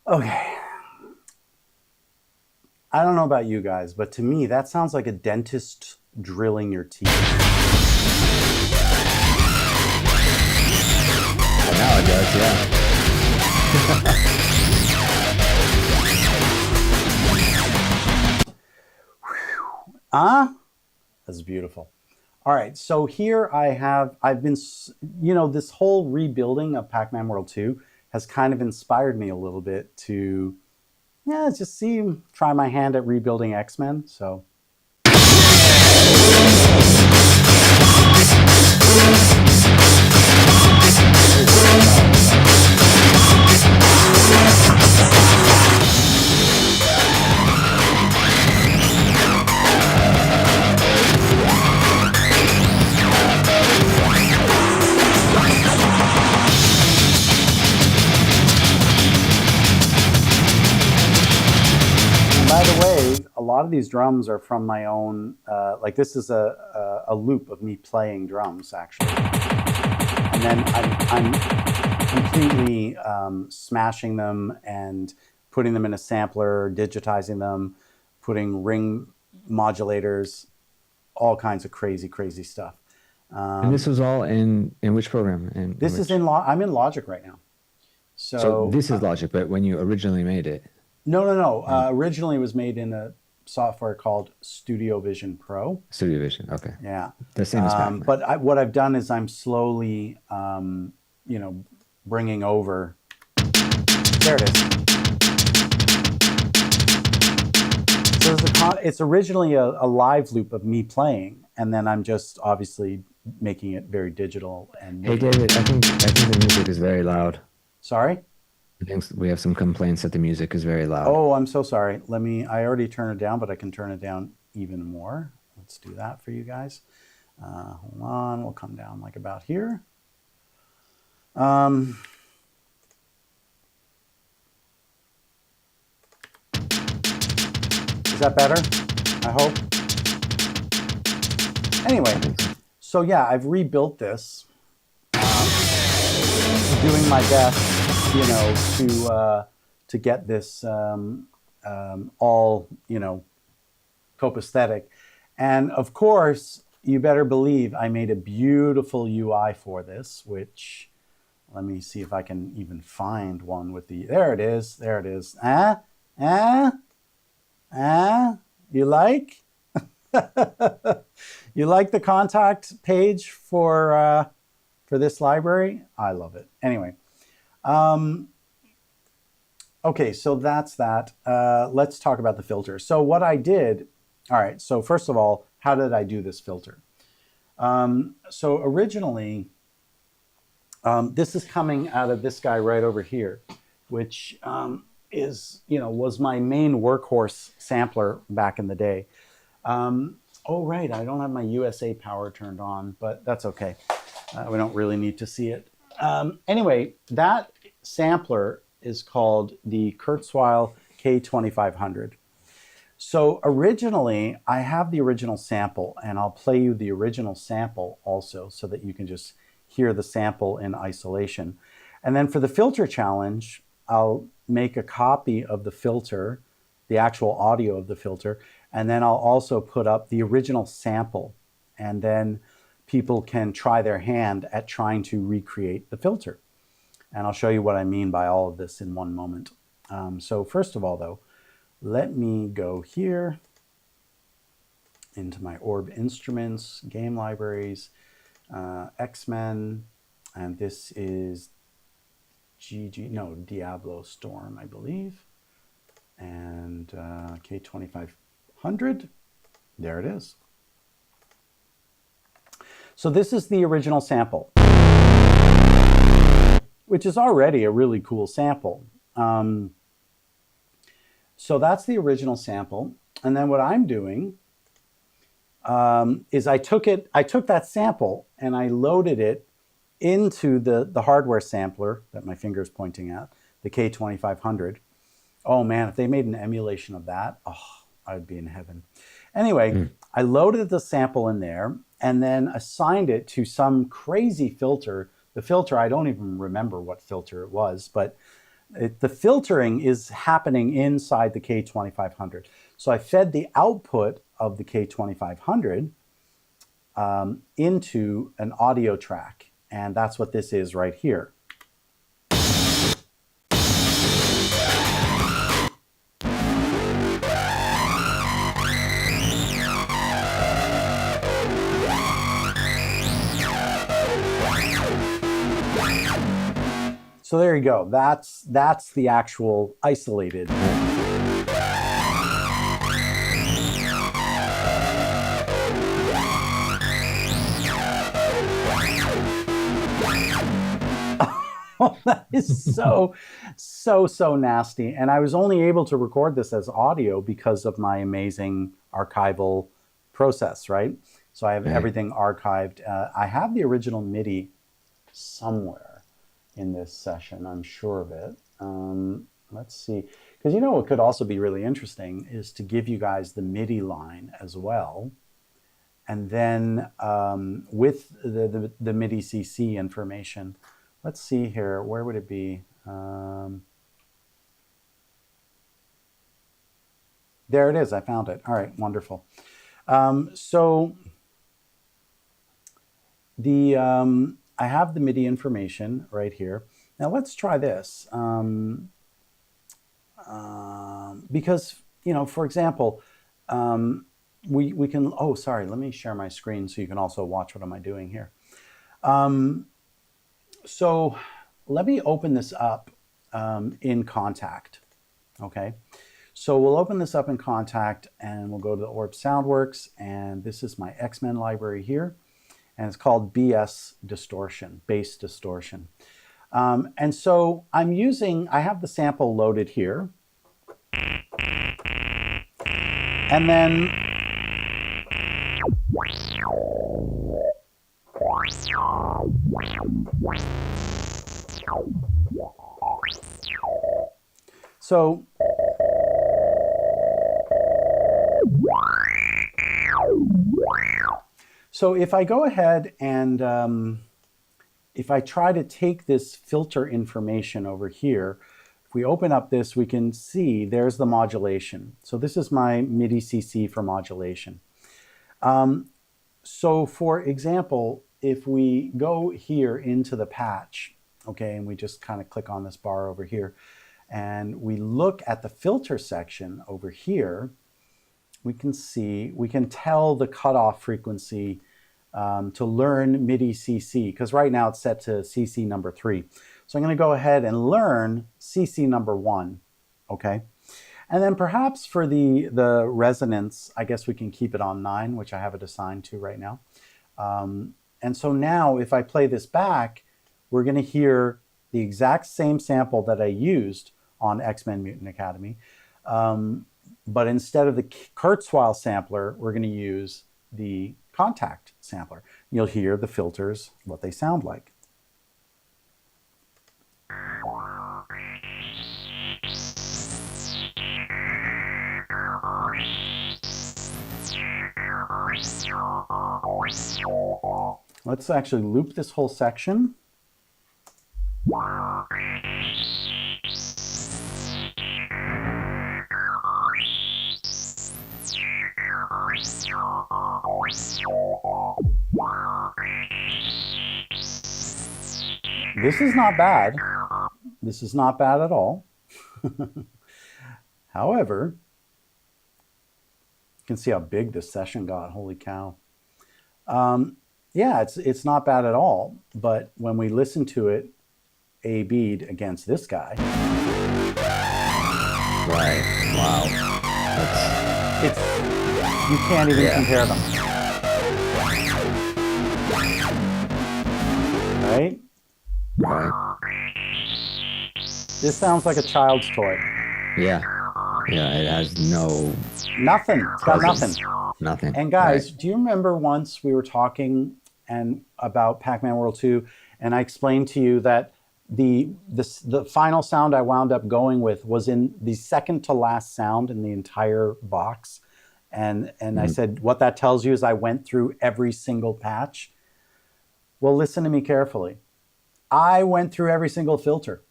Okay. I don't know about you guys, but to me, that sounds like a dentist drilling your teeth. Well, now it does, yeah. That's beautiful. All right, so here I've been, this whole rebuilding of Pac-Man World 2 has kind of inspired me a little bit to, just try my hand at rebuilding X-Men. So. By the way, a lot of these drums are from my own, like this is a loop of me playing drums, actually. And then I'm completely smashing them and putting them in a sampler, digitizing them, putting ring modulators, all kinds of crazy, crazy stuff. And this was all in which program? This is I'm in Logic right now. So So this is Logic, but when you originally made it. no. Originally, it was made in a software called Studio Vision Pro. Studio Vision, okay. Yeah. The same as Pac-Man. But what I've done is I'm slowly, bringing over. There it is. So it's originally a live loop of me playing, and then I'm just obviously making it very digital and. Hey David, I think the music is very loud. Sorry? I think we have some complaints that the music is very loud. Oh, I'm so sorry. I already turned it down, but I can turn it down even more. Let's do that for you guys. Hold on, we'll come down like about here. Is that better? I hope. Anyway, so yeah, I've rebuilt this, doing my best, to get this all, copacetic. And of course, you better believe I made a beautiful UI for this, which, let me see if I can even find one with there it is. You like? You like the contact page for this library? I love it. Anyway, okay, so that's that. Let's talk about the filter. So what I did All right, so first of all, how did I do this filter? So originally, this is coming out of this guy right over here, which was my main workhorse sampler back in the day. Oh, right, I don't have my USA power turned on, but that's okay. We don't really need to see it. Anyway, that sampler is called the Kurzweil K2500. So originally, I have the original sample, and I'll play you the original sample also so that you can just hear the sample in isolation. And then for the filter challenge, I'll make a copy of the filter, the actual audio of the filter, and then I'll also put up the original sample. And then people can try their hand at trying to recreate the filter. And I'll show you what I mean by all of this in one moment. So first of all, though, let me go here into my Orb Instruments, Game Libraries, X-Men, and this is Diablo Storm, I believe. And K2500, there it is. So this is the original sample, which is already a really cool sample. So that's the original sample. And then what I'm doing is I took that sample and I loaded it into the hardware sampler that my finger is pointing at, the K2500. Oh man, if they made an emulation of that, I'd be in heaven. Anyway, I loaded the sample in there and then assigned it to some crazy filter. The filter, I don't even remember what filter it was, but the filtering is happening inside the K2500. So I fed the output of the K2500 into an audio track, and that's what this is right here. So there you go. That's the actual isolated. That is so nasty. And I was only able to record this as audio because of my amazing archival process, right? So I have everything archived. I have the original MIDI somewhere in this session, I'm sure of it. Let's see, because what could also be really interesting is to give you guys the MIDI line as well, and then with the MIDI CC information. Let's see here, where would it be? There it is, I found it. All right, wonderful. So I have the MIDI information right here. Now let's try this. Because, for example, we can, oh, sorry, let me share my screen so you can also watch what am I doing here. So let me open this up in Contact, okay? So we'll open this up in Contact and we'll go to the Orb Soundworks, and this is my X-Men library here. And it's called BS distortion, bass distortion. And so I have the sample loaded here. And then So if I go ahead and if I try to take this filter information over here, if we open up this, we can see there's the modulation. So this is my MIDI CC for modulation. So for example, if we go here into the patch, okay, and we just kind of click on this bar over here, and we look at the filter section over here, we can tell the cutoff frequency to learn MIDI CC, because right now it's set to CC number 3. So I'm going to go ahead and learn CC number 1, okay? And then perhaps for the resonance, I guess we can keep it on 9, which I have it assigned to right now. And so now if I play this back, we're going to hear the exact same sample that I used on X-Men Mutant Academy. But instead of the Kurzweil sampler, we're going to use the Contact sampler. You'll hear the filters, what they sound like. Let's actually loop this whole section. This is not bad. This is not bad at all. However, you can see how big this session got. Holy cow. Yeah, it's not bad at all. But when we listen to it A-B'd against this guy. Right. Wow. You can't even compare them. Right? Right. This sounds like a child's toy. Yeah. Yeah, it has nothing. It's got presence. nothing. Nothing. And guys, do you remember once we were talking about Pac-Man World 2, and I explained to you that the final sound I wound up going with was in the second to last sound in the entire box. And I said, what that tells you is I went through every single patch. Well, listen to me carefully. I went through every single filter.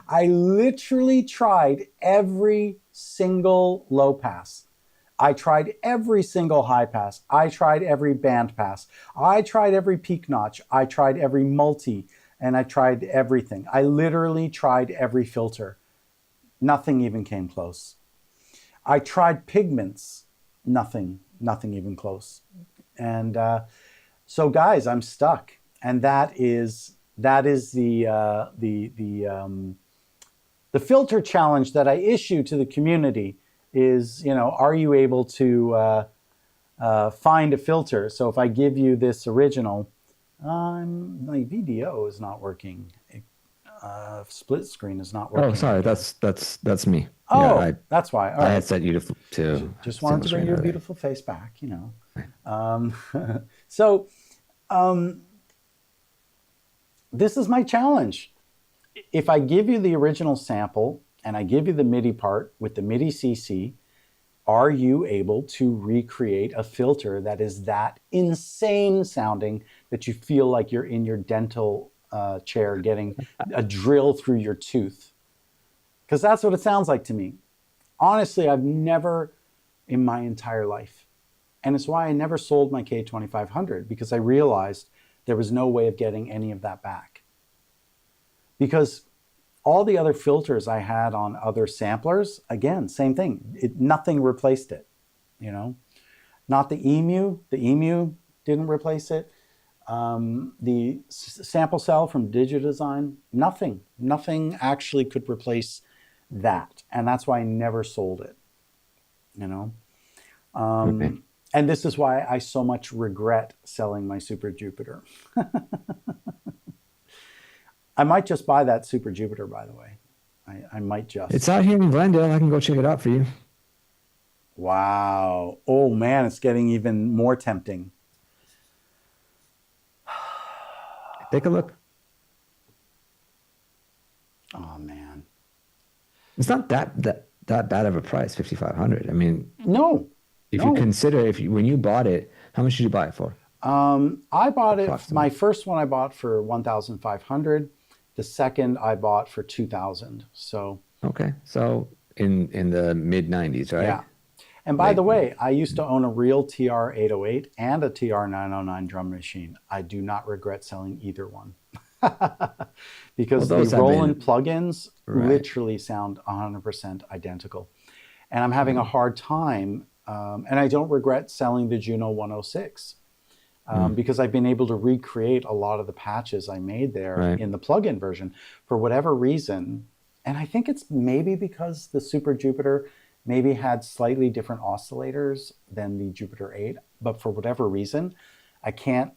I literally tried every single low pass. I tried every single high pass. I tried every band pass. I tried every peak notch. I tried every multi, and I tried everything. I literally tried every filter. Nothing even came close. I tried pigments. Nothing even close. And so guys, I'm stuck. And that is the filter challenge that I issue to the community is, are you able to find a filter? So if I give you this original, my VDO is not working. Split screen is not working. Oh, sorry, that's me. Oh, yeah, that's why. I had set you to just wanted to bring your beautiful face back, So this is my challenge. If I give you the original sample and I give you the MIDI part with the MIDI CC, are you able to recreate a filter that is that insane sounding that you feel like you're in your dental chair getting a drill through your tooth? Because that's what it sounds like to me. Honestly, I've never in my entire life. And it's why I never sold my K2500, because I realized there was no way of getting any of that back. Because all the other filters I had on other samplers, again, same thing. Nothing replaced it, Not the EMU. The EMU didn't replace it. The sample cell from Digidesign, nothing actually could replace that. And that's why I never sold it, Okay. And this is why I so much regret selling my Super Jupiter. I might just buy that Super Jupiter, by the way. I might just. It's out here in Glendale. I can go check it out for you. Wow. Oh, man, it's getting even more tempting. Take a look. Oh, man. It's not that bad of a price, 5,500. I mean, no. If you consider, when you bought it, how much did you buy it for? I bought it. My first one I bought for 1,500. The second I bought for 2,000. So okay, so in the mid 90s, right? Yeah. And by the way, I used to own a real TR-808 and a TR-909 drum machine. I do not regret selling either one. Because the Roland plugins literally sound 100% identical. And I'm having a hard time, and I don't regret selling the Juno 106 because I've been able to recreate a lot of the patches I made there in the plugin version. For whatever reason, And I think it's maybe because the Super Jupiter maybe had slightly different oscillators than the Jupiter 8, but for whatever reason, I can't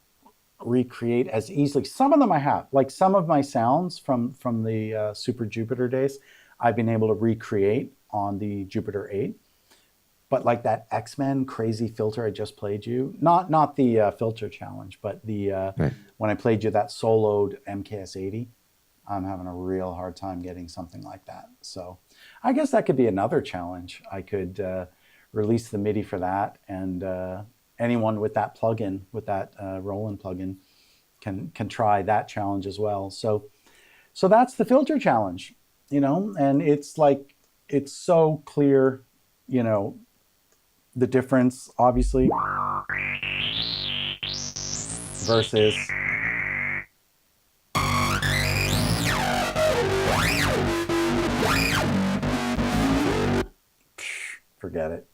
recreate as easily. Some of them I have, like some of my sounds from the Super Jupiter days, I've been able to recreate on the Jupiter 8. But like that X-Men crazy filter I just played you, not the filter challenge, but the Right. when I played you that soloed MKS 80, I'm having a real hard time getting something like that. So I guess that could be another challenge. I could release the MIDI for that, and anyone with that plugin, with that Roland plugin, can try that challenge as well. So that's the filter challenge, and it's like it's so clear, you know, the difference obviously versus forget it.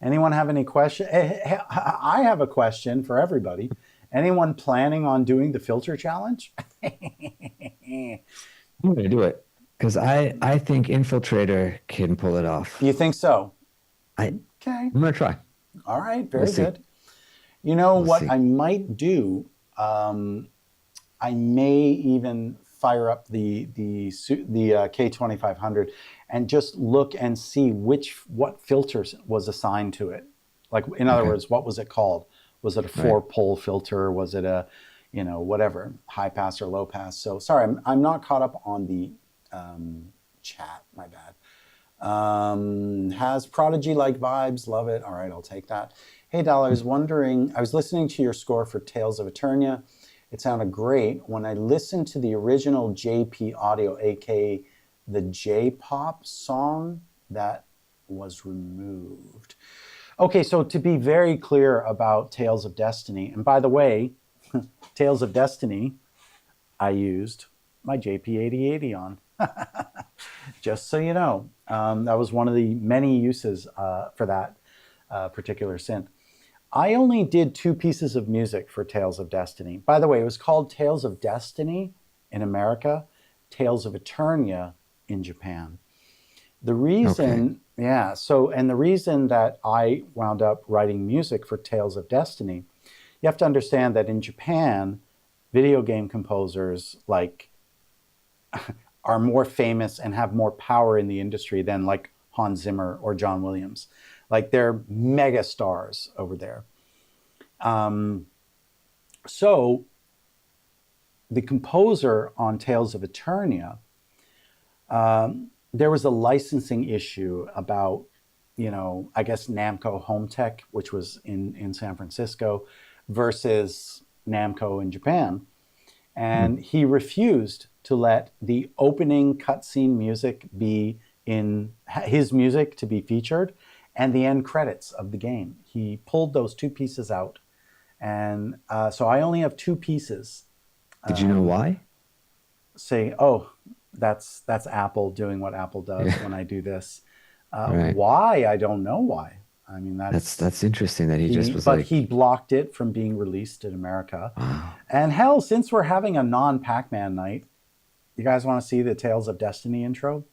Anyone have any question? I have a question for everybody. Anyone planning on doing the filter challenge? I'm going to do it because I think Infiltrator can pull it off. You think so? I Okay. I'm going to try. All right. We'll Very see. good. You know We'll what see. I might do? I may even fire up the K2500 and just look and see what filters was assigned to it. Like, in other Okay. words, what was it called? Was it a Right. 4-pole filter? Was it a, whatever, high pass or low pass? So sorry, I'm not caught up on the chat. My bad. Has Prodigy-like vibes? Love it. All right, I'll take that. Hey, Dal, I was wondering, I was listening to your score for Tales of Eternia. It sounded great. When I listened to the original JP audio, aka the J-pop song, that was removed. Okay, so to be very clear about Tales of Destiny, and by the way, Tales of Destiny, I used my JP8080 on. Just so you know, that was one of the many uses for that particular synth. I only did 2 pieces of music for Tales of Destiny. By the way, it was called Tales of Destiny in America, Tales of Eternia in Japan. The Okay. reason, yeah, and the reason that I wound up writing music for Tales of Destiny, you have to understand that in Japan, video game composers like are more famous and have more power in the industry than like Hans Zimmer or John Williams. Like, they're mega stars over there. So the composer on Tales of Eternia, there was a licensing issue about, I guess Namco Home Tech, which was in San Francisco, versus Namco in Japan. And he refused to let the opening cutscene music be in his music to be featured, and the end credits of the game. He pulled those 2 pieces out, and so I only have 2 pieces. Did you know why? Say, oh, that's Apple doing what Apple does Yeah. when I do this. Right. Why? I don't know why. I mean, That's interesting that he just was but like, he blocked it from being released in America. wow. And hell, since we're having a non-Pac-Man night, you guys want to see the Tales of Destiny intro?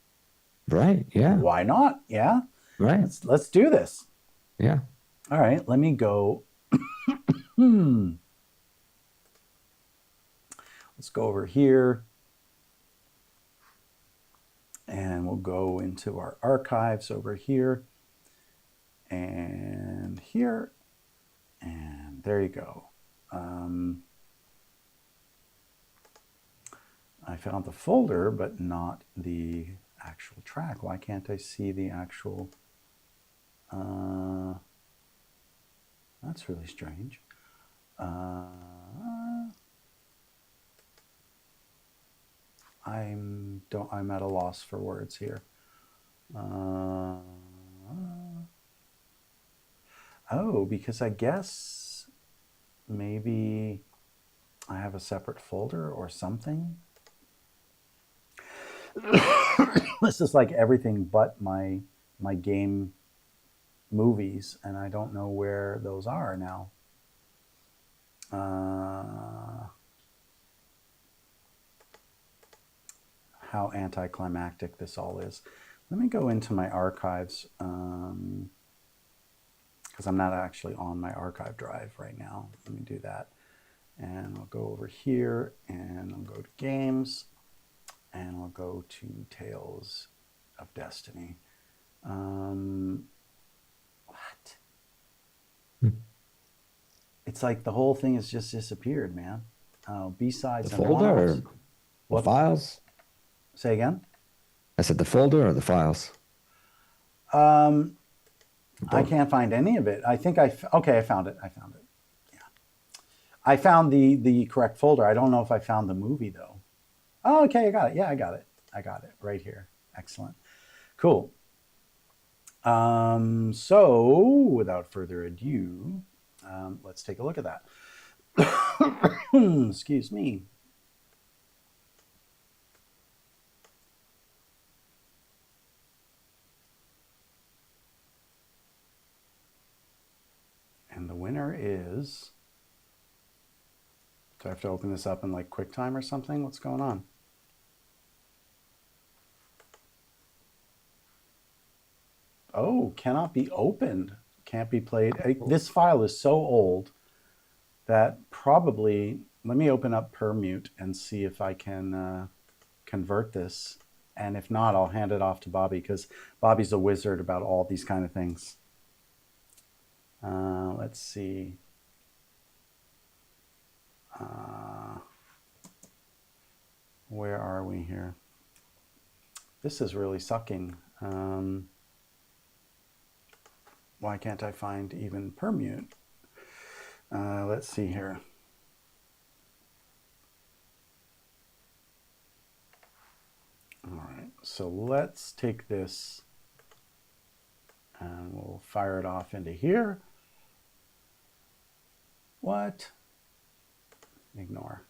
Right. Yeah. Why not? Yeah, Right. let's do this. Yeah. All right, let me go. Let's go over here, and we'll go into our archives over here, and here, and there you go. I found the folder, but not the actual track. Why can't I see the actual? That's really strange. I'm at a loss for words here. Oh, because I guess maybe I have a separate folder or something. This is like everything but my game movies, and I don't know where those are now. how anticlimactic this all is. Let me go into my archives because I'm not actually on my archive drive right now. Let me do that. And I'll go over here and I'll go to games and I'll go to Tales of Destiny. What? It's like the whole thing has just disappeared, man. The B-sides and folder or one-offs. the What? files? Say again? I said the folder or the files? Um, I Both. can't find any of it. I think okay, I found it. I found it. Yeah. I found the correct folder. I don't know if I found the movie though. Oh, okay, I got it. Yeah, I got it. I got it right here. Excellent. Cool. So without further ado, let's take a look at that. Excuse me. And the winner is, do I have to open this up in like QuickTime or something? What's going on? Oh, cannot be opened. Can't be played. This file is so old that probably, let me open up Permute and see if I can convert this. And if not, I'll hand it off to Bobby because Bobby's a wizard about all these kind of things. Let's see. Where are we here? This is really sucking. Why can't I find even Permute? Let's see here. All right, so let's take this and we'll fire it off into here. What? Ignore.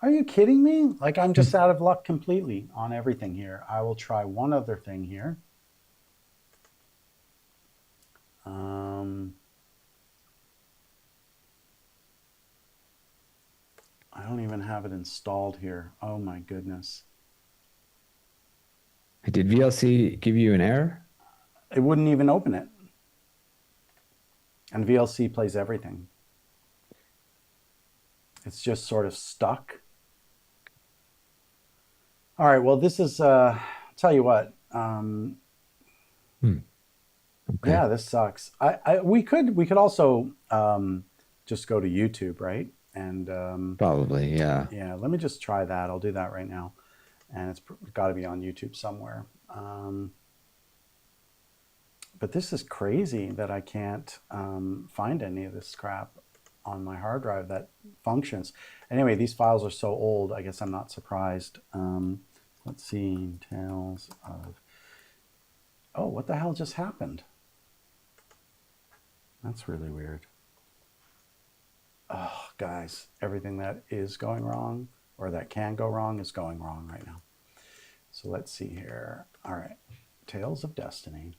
Are you kidding me? Like I'm just out of luck completely on everything here. I will try one other thing here. I don't even have it installed here. Oh my goodness. Did VLC give you an error? It wouldn't even open it. And VLC plays everything. It's just sort of stuck. All right, well, this is, tell you what. Okay. Yeah, this sucks. We could also just go to YouTube, right? And Probably, yeah. yeah, let me just try that. I'll do that right now. And it's got to be on YouTube somewhere. But this is crazy that I can't find any of this crap on my hard drive that functions. Anyway, these files are so old, I guess I'm not surprised. Let's see, Tales of... Oh, what the hell just happened? That's really weird. Oh, guys, everything that is going wrong or that can go wrong is going wrong right now. So let's see here. All right, Tales of Destiny.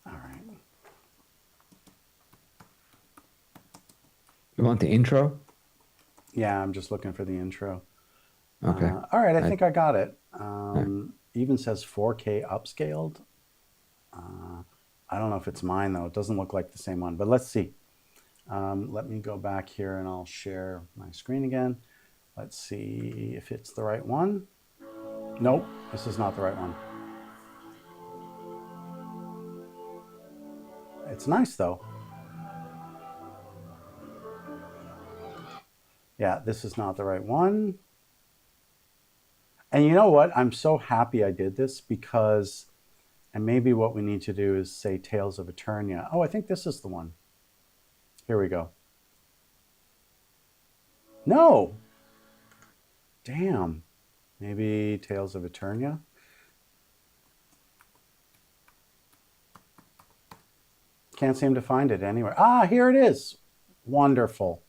All right. You want the intro? Yeah, I'm just looking for the intro. Okay. All right, I think I got it. Even says 4K upscaled. I don't know if it's mine though. It doesn't look like the same one, but let's see. Let me go back here and I'll share my screen again. Let's see if it's the right one. Nope, this is not the right one. It's nice though. Yeah, this is not the right one. And you know what? I'm so happy I did this because, and maybe what we need to do is say Tales of Eternia. Oh, I think this is the one. Here we go. No. Damn. Maybe Tales of Eternia. Can't seem to find it anywhere. Ah, here it is. Wonderful.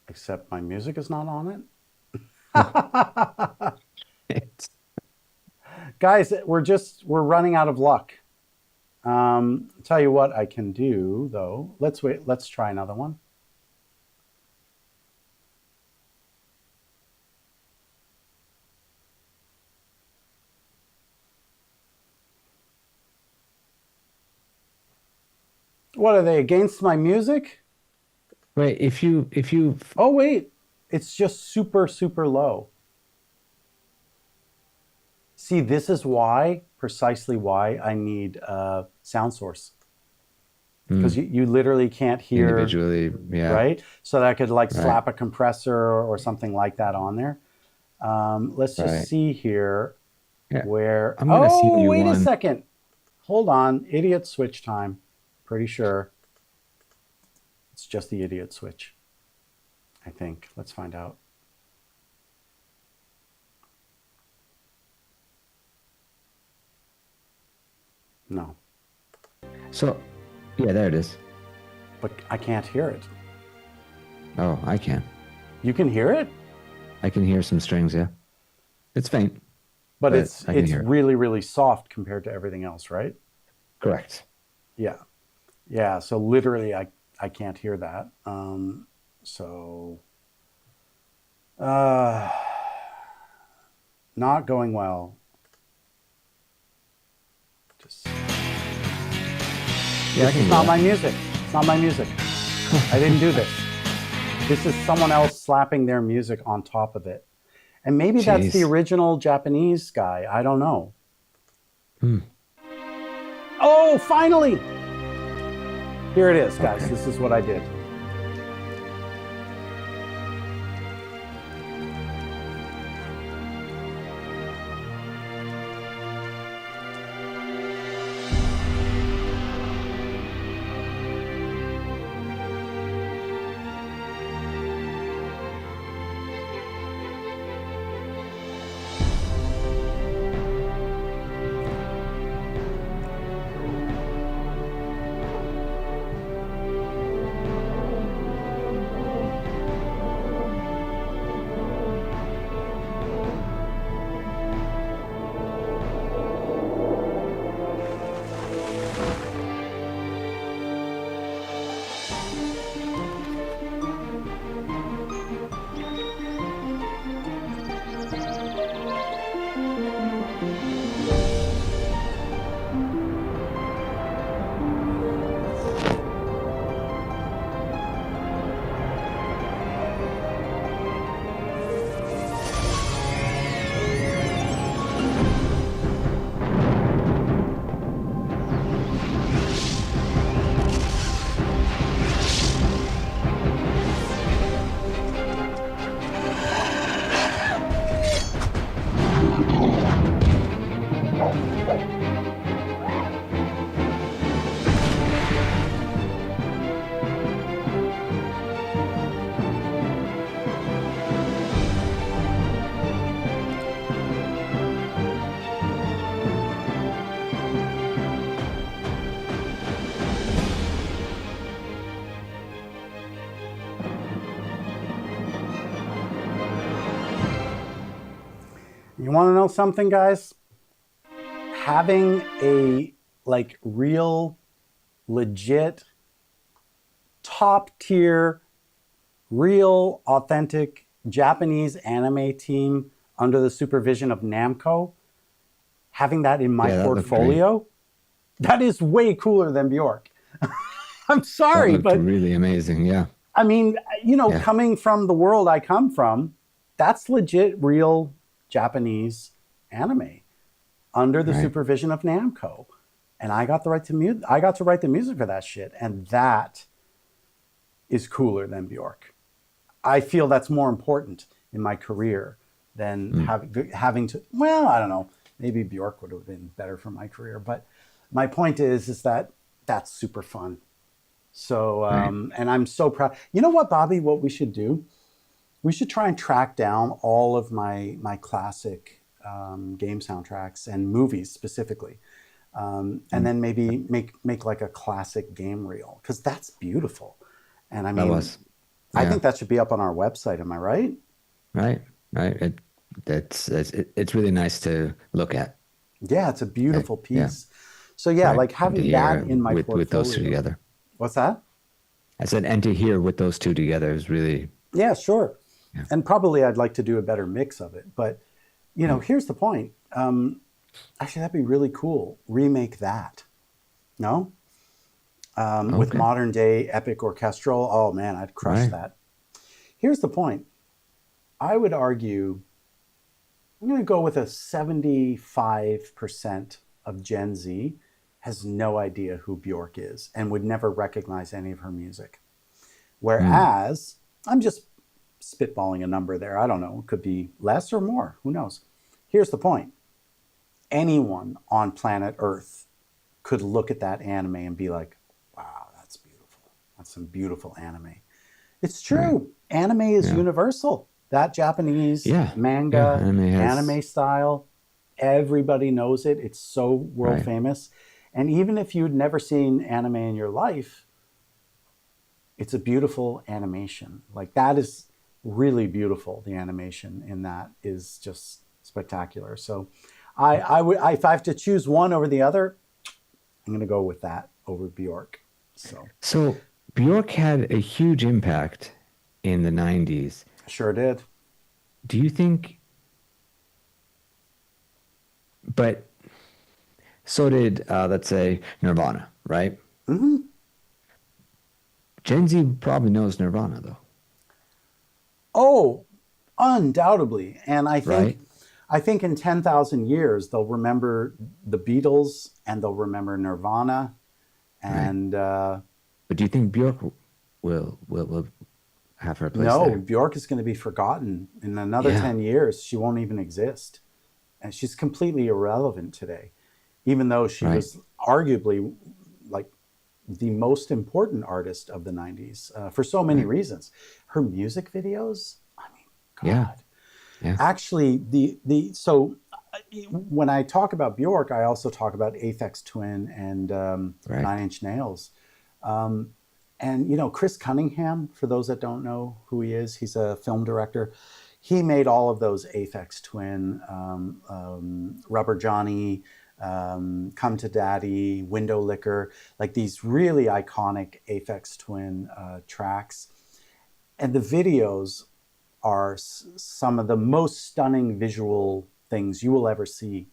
Except my music is not on it. Guys, we're running out of luck. Tell you what I can do though. Let's wait. Let's try another one. What are they against my music? Wait, if you Oh wait, it's just super super low. See, this is why, precisely why I need a sound source because you literally can't hear, individually, yeah, right? So that I could like right, slap a compressor or something like that on there. Let's just right. see here Yeah, where, I'm gonna sing oh, you wait a one. second. Hold on. Idiot switch time. Pretty sure it's just the idiot switch, I think. Let's find out. No, So, yeah, there it is. but I can't hear it. Oh, I can. You can hear it, I can hear some strings, yeah. It's faint, but but it's I can it's hear it. really really soft compared to everything else, right? Correct. Yeah. Yeah, so literally I can't hear that. So uh not going well. Just Yeah, I this can is hear not that. my music. It's not my music. I didn't do this. This is someone else slapping their music on top of it. And maybe that's the Jeez. original Japanese guy. I don't know. Hmm. Oh, finally! Here it is, guys. Okay. This is what I did. You want to know something, guys? Having a like real, legit, top tier, real, authentic Japanese anime team under the supervision of Namco, having that in my Yeah, that looked great. portfolio, that is way cooler than Bjork. I'm That sorry, looked but really amazing. Yeah. I mean, Yeah. coming from the world I come from, that's legit, real Japanese anime under the Right. supervision of Namco. And I got the right to I got to write the music for that shit, and that is cooler than Bjork. I feel that's more important in my career than Mm. having to. Well, I don't know. Maybe Bjork would have been better for my career, but my point is that that's super fun. So, Right. and I'm so proud. You know what, Bobby? What we should do? We should try and track down all of my classic game soundtracks and movies specifically, and Mm. then maybe make like a classic game reel because that's beautiful. And I That mean, was. I Yeah. think that should be up on our website. Am I right? Right. Right. It's really nice to look at. Yeah, it's a Right. beautiful Yeah. piece. So yeah, Right. like And to having that hear in my with those two portfolio. together. What's that? I said, and to hear with those two together is really, Yeah, sure. yeah. And probably I'd like to do a better mix of it. But Mm. here's the point. Actually, that'd be really cool. Remake that. No, with Okay. modern day epic orchestral. Oh man, I'd crush Right. that. Here's the point. I would argue I'm going to go with a 75% of Gen Z has no idea who Bjork is and would never recognize any of her music. Mm. Whereas I'm just spitballing a number there. I don't know. It could be less or more. Who knows? Here's the point. Anyone on planet Earth could look at that anime and be like, wow, that's beautiful. That's some beautiful anime. It's Right. true. Anime is Yeah. universal. That Japanese Yeah. Yeah. manga, Anime has, anime style, everybody knows it. It's so world right. famous. And even if you'd never seen anime in your life, it's a beautiful animation. Like that is really beautiful. The animation in that is just spectacular. So if I have to choose one over the other, I'm going to go with that over Bjork. So So Bjork had a huge impact in the 90s. sure did. Do you think, but so did, let's say, Nirvana, right? Hmm. Gen Z probably knows Nirvana, though, Oh, undoubtedly. And right? I think in 10,000 years they'll remember the Beatles and they'll remember Nirvana Right. and But do you think Bjork will have her place no, there? Bjork is going to be forgotten in another Yeah. 10 years. She won't even exist. And she's completely irrelevant today, even though she Right. was arguably like the most important artist of the 90s for so many Right. reasons. Her music videos, I mean, Yeah. God. Yeah. Actually, the so when I talk about Bjork, I also talk about Aphex Twin and Right. Nine Inch Nails. Um, and Chris Cunningham, for those that don't know who he is, he's a film director. He made all of those Aphex Twin, Rubber Johnny, Come to Daddy, Window Liquor, like these really iconic Aphex Twin tracks. And the videos are some of the most stunning visual things you will ever see,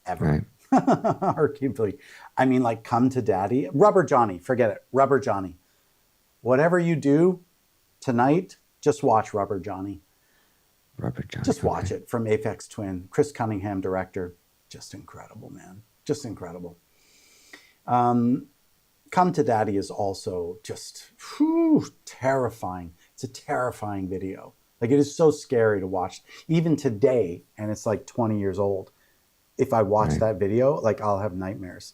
ever. Right. Arguably. I mean, like Come to Daddy, Rubber Johnny, forget it. Rubber Johnny. Whatever you do tonight, just watch Rubber Johnny. Robert Johnny. Just watch Okay. it from Aphex Twin. Chris Cunningham, director. Just incredible, man. Just incredible. Um, Come to Daddy is also just terrifying. It's a terrifying video. Like it is so scary to watch, even today, and it's like 20 years old. If I watch Right. that video, like I'll have nightmares.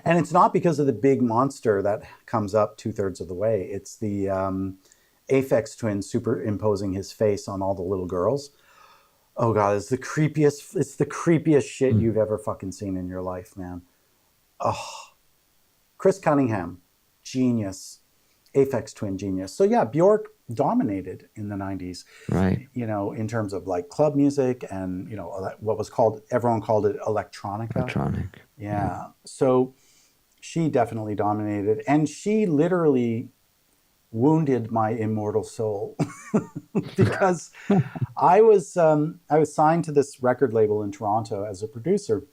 And it's not because of the big monster that comes up 2/3 of the way. It's the Aphex Twin superimposing his face on all the little girls. Oh God, it's the creepiest. It's the creepiest shit Mm. you've ever fucking seen in your life, man. Oh, Chris Cunningham, genius. Aphex Twin genius. So yeah, Bjork dominated in the 90s, Right. in terms of like club music and, what was called, everyone called it electronica. Electronic. Yeah. Yeah. So she definitely dominated and she literally wounded my immortal soul because I was signed to this record label in Toronto as a producer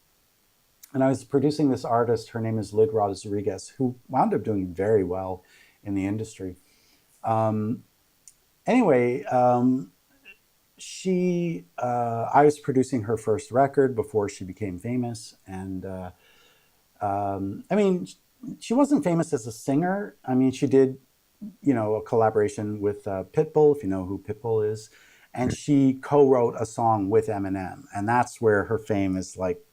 and I was producing this artist. Her name is Lyd Rodriguez, who wound up doing very well in the industry. Um, anyway, I was producing her first record before she became famous, and I mean, she wasn't famous as a singer. I mean, she did, a collaboration with Pitbull, if you know who Pitbull is, and Right. she co-wrote a song with Eminem, and that's where her fame is. Like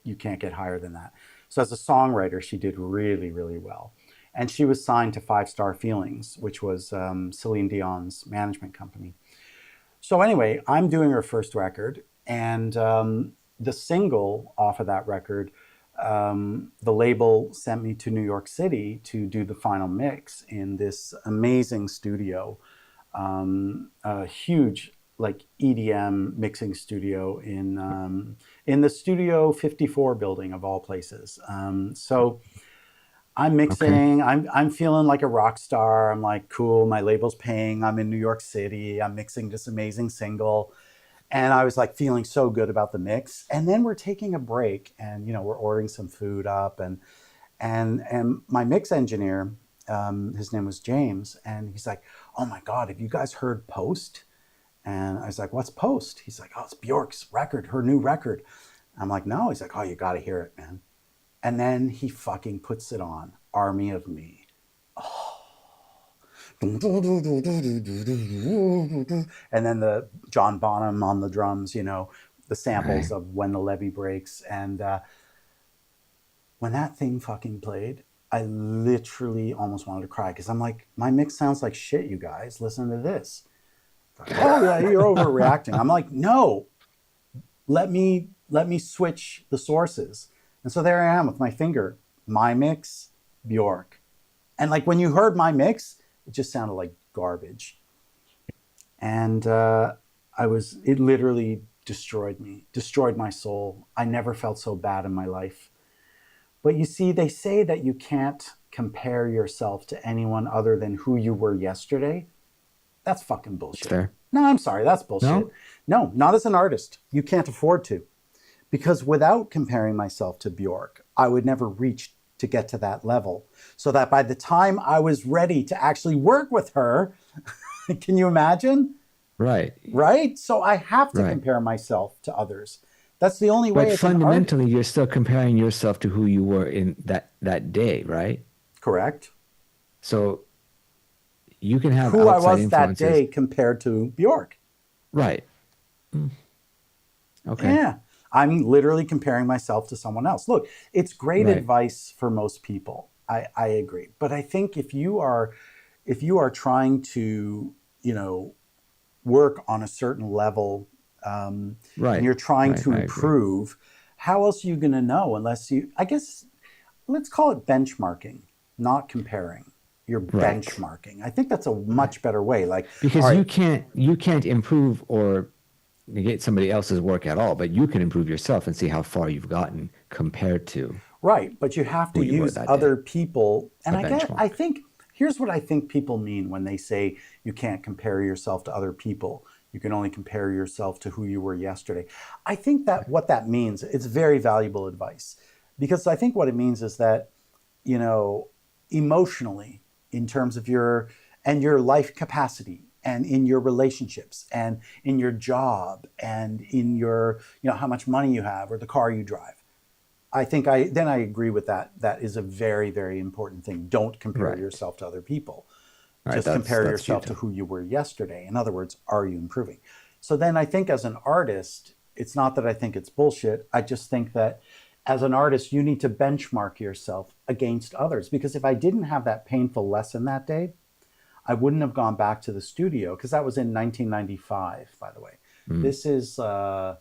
you can't get higher than that. So as a songwriter, she did really, really well. And she was signed to Five Star Feelings, which was Celine Dion's management company. So anyway, I'm doing her first record, and the single off of that record, the label sent me to New York City to do the final mix in this amazing studio, a huge like EDM mixing studio in the Studio 54 building of all places. So I'm Okay. mixing. I'm feeling like a rock star. I'm like, cool. My label's paying. I'm in New York City. I'm mixing this amazing single, and I was like feeling so good about the mix. And then we're taking a break, and we're ordering some food up, and my mix engineer, his name was James, and he's like, "Oh my God, have you guys heard Post?" And I was like, "What's Post?" He's like, "Oh, it's Bjork's record, her new record." I'm like, "No." He's like, "Oh, you got to hear it, man." And then he fucking puts it on, Army of Me. And then the John Bonham on the drums, the samples Right. of When the Levee Breaks. And when that thing fucking played, I literally almost wanted to cry because I'm like, my mix sounds like shit, you guys. Listen to this. Like, oh yeah, you're overreacting. I'm like, no, let me switch the sources. And so there I am with my finger, my mix, Bjork. And like when you heard my mix, it just sounded like garbage. And it literally destroyed me, destroyed my soul. I never felt so bad in my life. But you see, they say that you can't compare yourself to anyone other than who you were yesterday. That's fucking It's bullshit. fair. No, I'm sorry, that's bullshit. No? No, not as an artist. You can't afford to. Because without comparing myself to Bjork, I would never reach to get to that level. So that by the time I was ready to actually work with her, can you imagine? Right. Right? So I have to Right. compare myself to others. That's the only But way as an artist. fundamentally, you're still comparing yourself to who you were in that day, right? Correct. So you can have Who I outside was that influences. day compared to Bjork. Right. Mm, okay. Yeah. I'm literally comparing myself to someone else. Look, it's great Right. advice for most people. I agree. But I think if you are trying to, work on a certain level, and Right. you're trying Right. to I agree. improve, how else are you going to know unless I guess, let's call it benchmarking, not comparing. You're Right. benchmarking. I think that's a Right. much better way. Like, all Because right, you can't improve or negate somebody else's work at all, but you can improve yourself and see how far you've gotten compared to right, but you have who to you were use that other day. people. And A I benchmark. think here's what I think people mean when they say you can't compare yourself to other people. You can only compare yourself to who you were yesterday. I think that what that means, it's very valuable advice. Because I think what it means is that, you know, emotionally, in terms of your life capacity and in your relationships and in your job and in your, how much money you have or the car you drive. I agree with that. That is a very, very important thing. Don't compare Right. yourself to other people. Right. Just That's compare that's yourself to futile. who you were yesterday. In other words, are you improving? So then I think as an artist, it's not that I think it's bullshit. I just think that as an artist, you need to benchmark yourself against others. Because if I didn't have that painful lesson that day, I wouldn't have gone back to the studio because that was in 1995, by the way. Mm. This is, I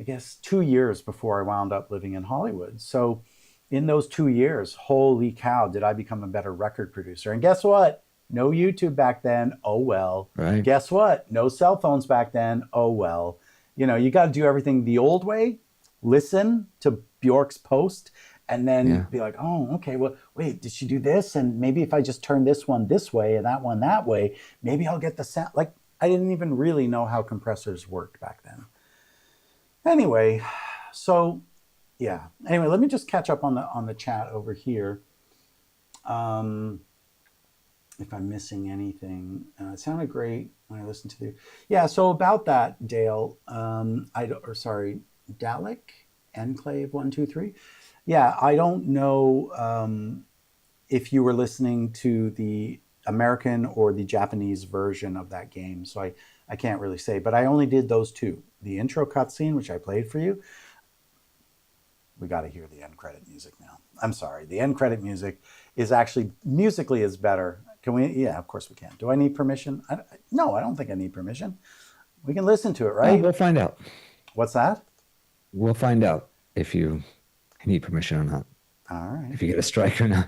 guess, 2 years before I wound up living in Hollywood. So in those 2 years, holy cow, did I become a better record producer. And guess what? No YouTube back then. Oh, well. Right. Guess what? No cell phones back then. Oh, well. You got to do everything the old way. Listen to Bjork's post and then Yeah. be like, oh, okay, well, wait, did she do this? And maybe if I just turn this one this way and that one that way, maybe I'll get the sound. Like, I didn't even really know how compressors worked back then. Anyway, so yeah. Anyway, let me just catch up on the chat over here. Um, if I'm missing anything, it sounded great when I listened to the. Yeah. So about that, Dale. Or sorry, Dalek Enclave 123. Yeah, I don't know if you were listening to the American or the Japanese version of that game, so I can't really say. But I only did those two. The intro cutscene, which I played for you, we got to hear the end credit music now. I'm sorry. The end credit music is actually musically is better. Can we? Yeah, of course we can. Do I need permission? No, I don't think I need permission. We can listen to it, right? We'll find out. What's that? We'll find out if you need permission or not. All right. If you get a strike or not.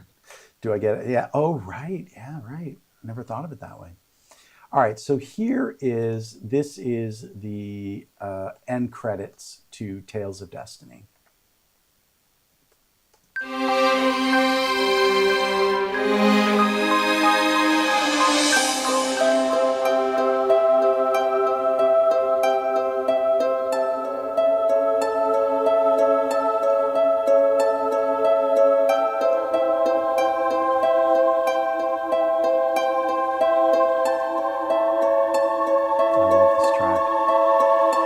Do I get it? Yeah. Oh, right. Yeah, right. I never thought of it that way. All right, so this is the end credits to Tales of Destiny. I love this track.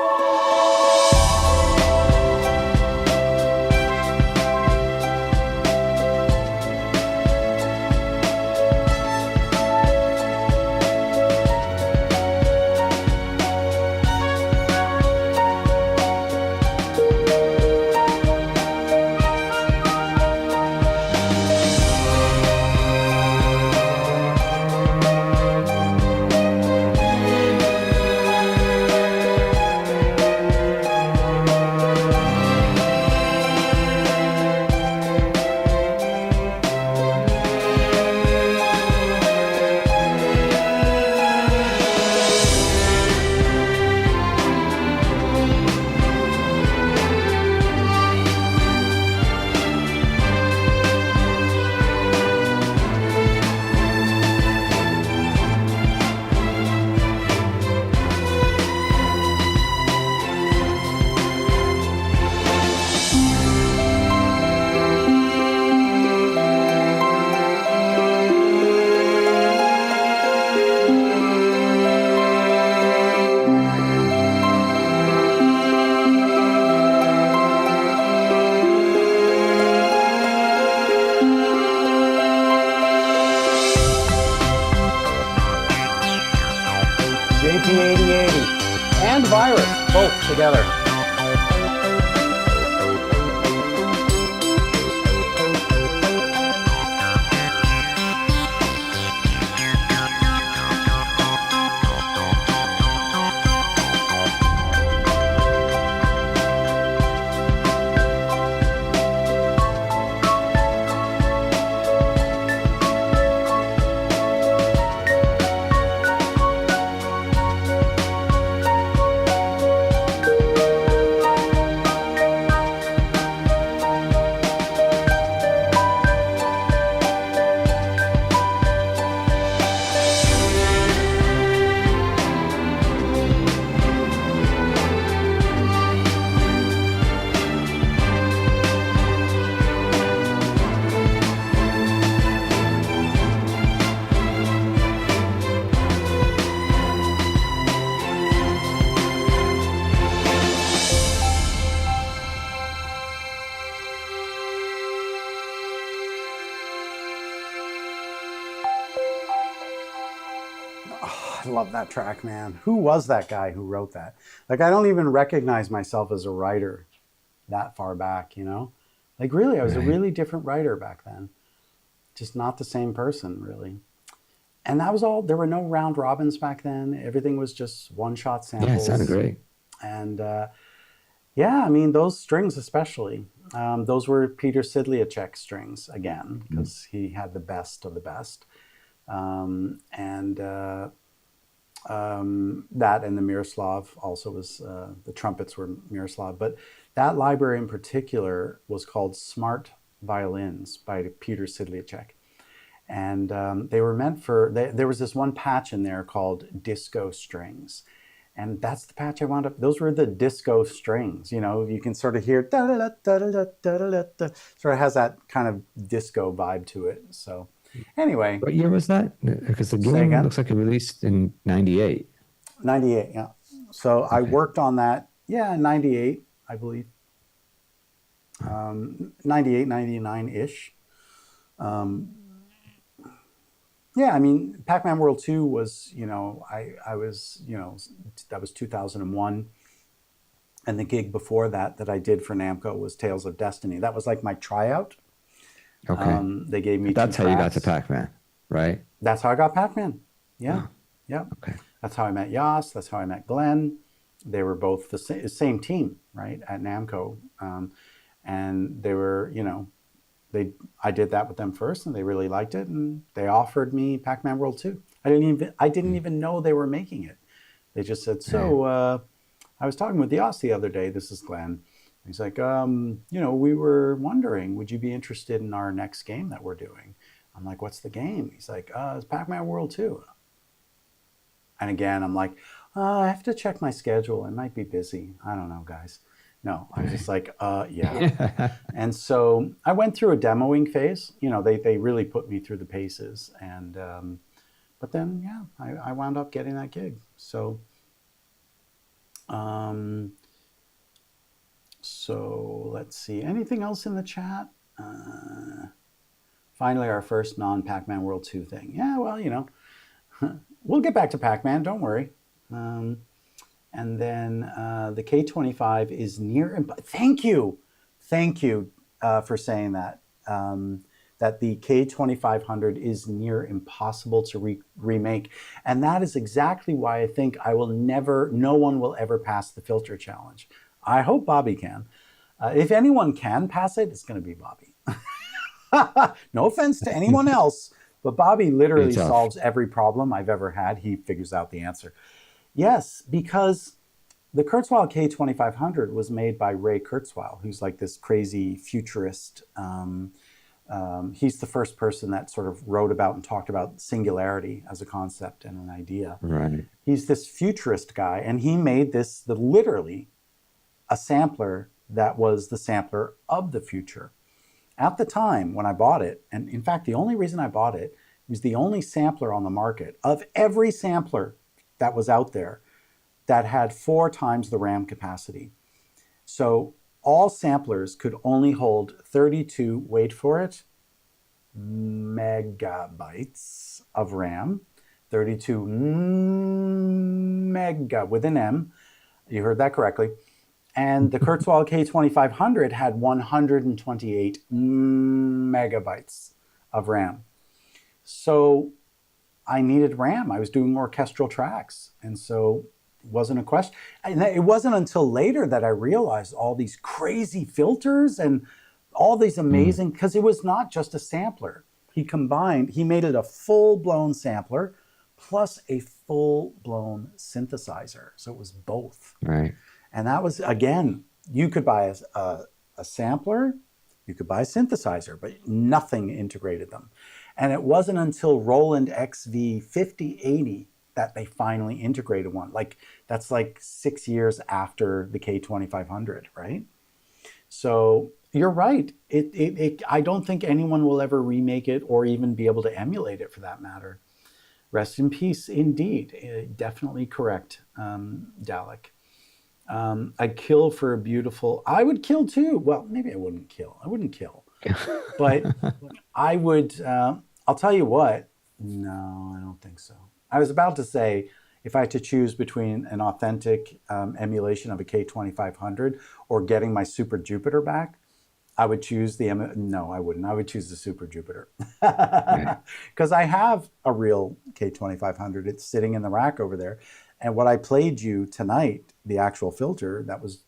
JP8080 and Virus, both together. Oh, I love that track, man. Who was that guy who wrote that? Like, I don't even recognize myself as a writer that far back, you know? Like, really, I was a Right. really different writer back then. Just not the same person, really. And that was all. There were no round robins back then. Everything was just one-shot Yeah, it sounded samples. great. And yeah, I mean, those strings especially. Those were Peter Sidliacek strings again, Mm. because he had the best of the best. And that and the Miroslav also was, the trumpets were Miroslav. But that library in particular was called Smart Violins by Peter Sidliacek. And they were meant for, there was this one patch in there called disco strings. And that's the patch I wound up, those were the disco strings. You know, you can sort of hear, da da da da da da da da, sort of has that kind of disco vibe to it. So anyway, What year was that? Because the say game again. looks like it released in 98. 98, yeah. So I Okay. worked on that, yeah, 98, I believe. 98, 99-ish. Um, yeah, I mean, Pac-Man World 2 was, you know, I was, you know, that was 2001. And the gig before that that I did for Namco was Tales of Destiny. That was like my tryout. Okay. They gave me two That's how you got to tracks. Pac-Man, right? That's how I got Pac-Man. Yeah, Oh, yeah. okay. That's how I met Yas. That's how I met Glenn. They were both the same team, right, at Namco. And they were, you know, I did that with them first, and they really liked it, and they offered me Pac-Man World 2. I didn't even know they were making it. They just said, Right. so I was talking with the Oss the other day. This is Glenn. He's like, we were wondering, would you be interested in our next game that we're doing? I'm like, what's the game? He's like, it's Pac-Man World 2. And again, I'm like, I have to check my schedule. I might be busy. I don't know, guys. No, I was just Right. like, yeah. And so I went through a demoing phase. They really put me through the paces. And but then, yeah, I wound up getting that gig. Um, so let's see. Anything else in the chat? Finally, our first non-Pac-Man World 2 thing. Yeah, well, we'll get back to Pac-Man. Don't worry. Um, and then the K25 is near. Thank you. Thank you for saying that. That the K2500 is near impossible to remake. And that is exactly why I think no one will ever pass the filter challenge. I hope Bobby can. If anyone can pass it, it's going to be Bobby. No offense to anyone else, but Bobby Pretty literally tough. solves every problem I've ever had. He figures out the answer. Yes, because the Kurzweil K2500 was made by Ray Kurzweil, who's like this crazy futurist. He's the first person that sort of wrote about and talked about singularity as a concept and an idea. Right. He's this futurist guy, and he made literally a sampler that was the sampler of the future. At the time when I bought it, and in fact, the only reason I bought it was the only sampler on the market of every sampler that was out there that had 4 times the RAM capacity. So all samplers could only hold 32, wait for it, megabytes of RAM, 32 mega with an M. You heard that correctly. And the Kurzweil K2500 had 128 megabytes of RAM. So I needed RAM. I was doing orchestral tracks. And so it wasn't a question. And it wasn't until later that I realized all these crazy filters and all these Mm. amazing, because it was not just a sampler. He made it a full-blown sampler plus a full-blown synthesizer. So it was both. Right. And that was, again, you could buy a sampler, you could buy a synthesizer, but nothing integrated them. And it wasn't until Roland XV5080 that they finally integrated one. That's like 6 years after the K2500, right? So you're right. I don't think anyone will ever remake it or even be able to emulate it for that matter. Rest in peace, indeed. Definitely correct, Dalek. I'd kill for a beautiful. I would kill too. Well, maybe I wouldn't kill. I wouldn't kill, but I would. I'll tell you what. No, I don't think so. I was about to say if I had to choose between an authentic emulation of a K2500 or getting my Super Jupiter back, I would choose no, I wouldn't. I would choose the Super Jupiter Right. because I have a real K2500. It's sitting in the rack over there. And what I played you tonight, the actual filter, that was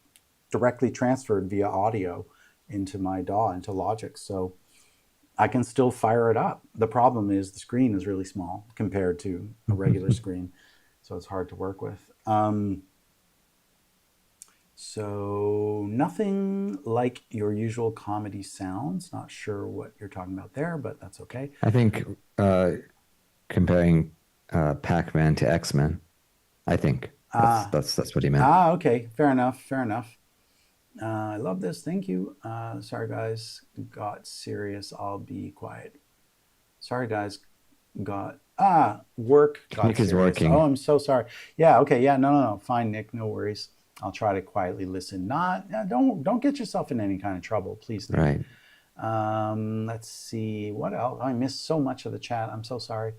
directly transferred via audio into my DAW, into Logic. So I can still fire it up. The problem is the screen is really small compared to a regular screen. So it's hard to work with. So nothing like your usual comedy sounds. Not sure what you're talking about there, but that's okay. I think comparing Pac-Man to X-Men. I think that's Ah, that's what he meant. okay. Fair enough. Fair enough. I love this. Thank you. Sorry, guys. Got serious. I'll be quiet. Sorry, guys. Work got Nick is serious. Oh, working. I'm so sorry. Yeah. Okay. Yeah. No. No. No. Fine, Nick. No worries. I'll try to quietly listen. Don't get yourself in any kind of trouble, please, Nick. Right. Let's see what else. I missed so much of the chat. I'm so sorry.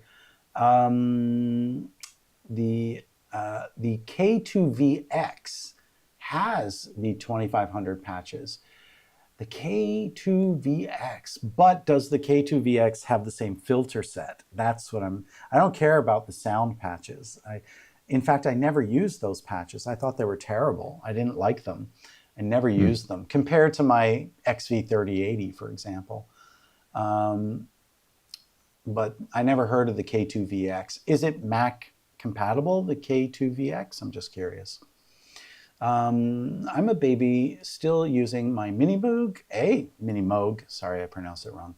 Um, the K2VX has the 2500 patches. The K2VX, but does the K2VX have the same filter set? I don't care about the sound patches. In fact, I never used those patches. I thought they were terrible. I didn't like them. I never Hmm. used them compared to my XV3080, for example. Um, but I never heard of the K2VX. Is it Mac compatible, the K2VX? I'm just curious. I'm a baby still using my Mini Moog, sorry I pronounced it wrong,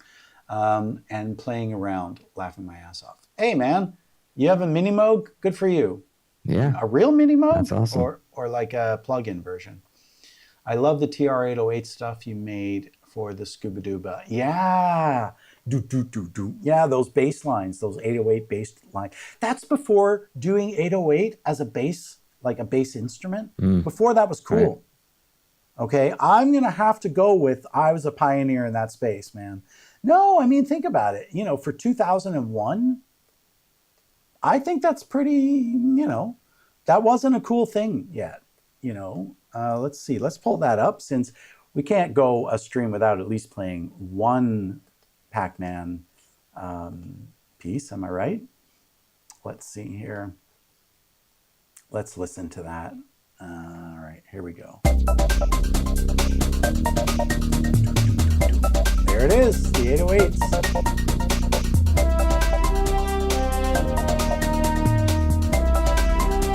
and playing around, laughing my ass off. Hey man, you have a Mini Moog? Good for you. Yeah, A real Mini Moog that's awesome. or like a plug-in version? I love the TR-808 stuff you made for the Scuba Duba. Yeah. Do, do, do, do. Yeah, those bass lines, those 808 bass lines. That's before doing 808 as a bass, like a bass instrument. Mm, Before that was right. cool. Okay, I'm going to have to go with I was a pioneer in that space, man. No, I mean, think about it. You know, for 2001, I think that's pretty, that wasn't a cool thing yet. Let's see, let's pull that up since we can't go a stream without at least playing one Pac-Man piece. Am I right? Let's see here. Let's listen to that. All right, here we go. There it is, the 808s.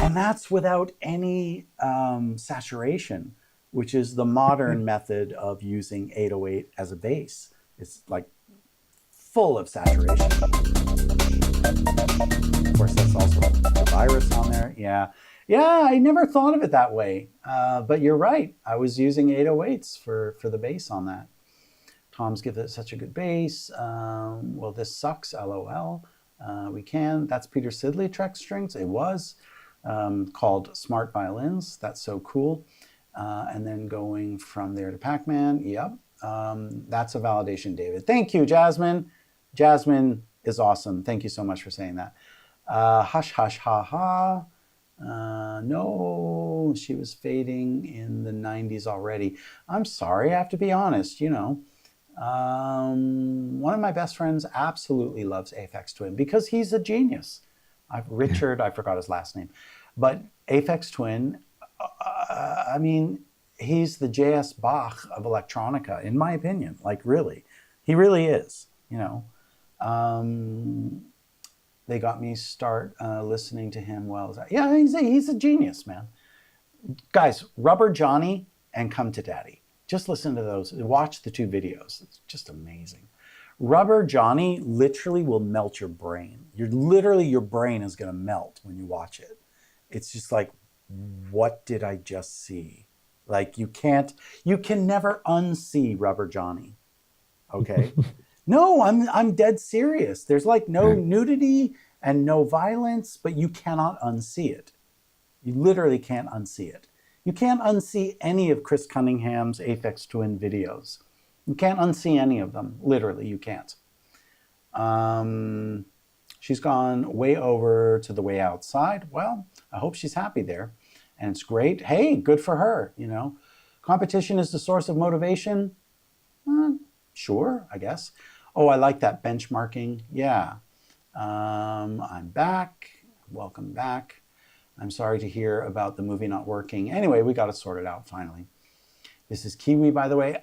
And that's without any saturation, which is the modern method of using 808 as a bass. It's like full of saturation. Of course, that's also the virus on there. Yeah. Yeah, I never thought of it that way. But you're right. I was using 808s for the bass on that. Tom's give it such a good bass. Well, this sucks, LOL. We can. That's Peter Sidley Trek strings. It was called Smart Violins. That's so cool. And then going from there to Pac-Man. Yep. That's a validation, David. Thank you, Jasmine. Jasmine is awesome. Thank you so much for saying that. Hush, hush, ha, ha. No, she was fading in the 90s already. I'm sorry, I have to be honest, one of my best friends absolutely loves Aphex Twin because he's a genius. Richard, I forgot his last name, but Aphex Twin, I mean, he's the J.S. Bach of electronica, in my opinion. Like, really, he really is. They got me start listening to him. Yeah, he's a genius, man. Guys, Rubber Johnny and Come to Daddy. Just listen to those. Watch the two videos. It's just amazing. Rubber Johnny literally will melt your brain. Your brain is going to melt when you watch it. It's just like, what did I just see? Like you can never unsee Rubber Johnny. Okay? No, I'm dead serious. There's like no nudity and no violence, but you cannot unsee it. You literally can't unsee it. You can't unsee any of Chris Cunningham's Aphex Twin videos. You can't unsee any of them. Literally, you can't. She's gone way over to the way outside. Well, I hope she's happy there. And it's great. Hey, good for her, Competition is the source of motivation. Sure, I guess. Oh, I like that benchmarking. Yeah. I'm back. Welcome back. I'm sorry to hear about the movie not working. Anyway, we got it sorted out finally. This is Kiwi, by the way.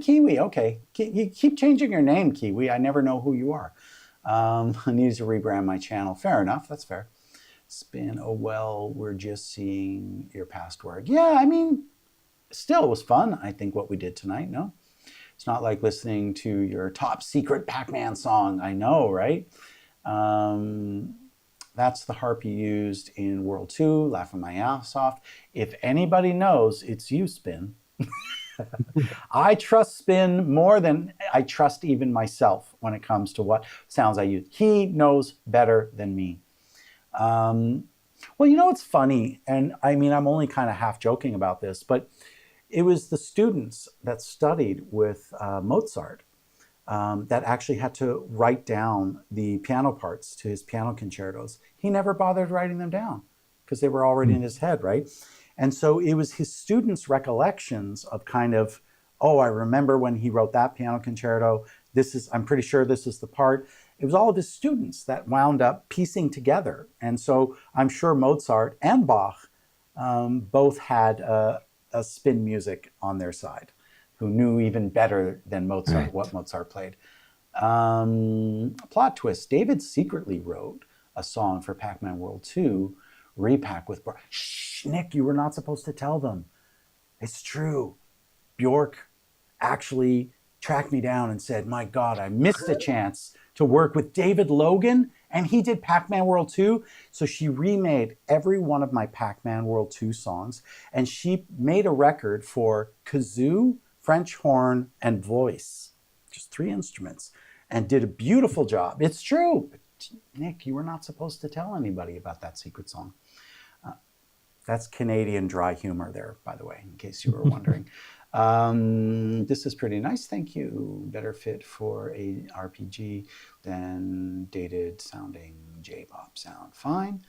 Kiwi. Okay. You keep changing your name, Kiwi. I never know who you are. I need to rebrand my channel. Fair enough. That's fair. Spin. Oh, well, we're just seeing your past work. Yeah, I mean, still, it was fun, I think, what we did tonight. No? It's not like listening to your top secret Pac-Man song. I know, right? That's the harp you used in World 2, laughing my ass off. If anybody knows, it's you, Spin. I trust Spin more than I trust even myself when it comes to what sounds I use. He knows better than me. Well, it's funny, and I mean, I'm only kind of half joking about this, but it was the students that studied with Mozart that actually had to write down the piano parts to his piano concertos. He never bothered writing them down because they were already in his head, right? And so it was his students' recollections of kind of, oh, I remember when he wrote that piano concerto. I'm pretty sure this is the part. It was all of his students that wound up piecing together. And so I'm sure Mozart and Bach both had a spin music on their side, who knew even better than Mozart what Mozart played. Plot twist. David secretly wrote a song for Pac-Man World 2, Re-Pac with... Shh, Nick, you were not supposed to tell them. It's true. Bjork actually tracked me down and said, my God, I missed a chance to work with David Logan, and he did Pac-Man World 2. So she remade every one of my Pac-Man World 2 songs, and she made a record for kazoo, French horn, and voice. Just 3 instruments, and did a beautiful job. It's true. But Nick, you were not supposed to tell anybody about that secret song. That's Canadian dry humor there, by the way, in case you were wondering. This is pretty nice, thank you. Better fit for a RPG than dated sounding J-pop sound. Fine.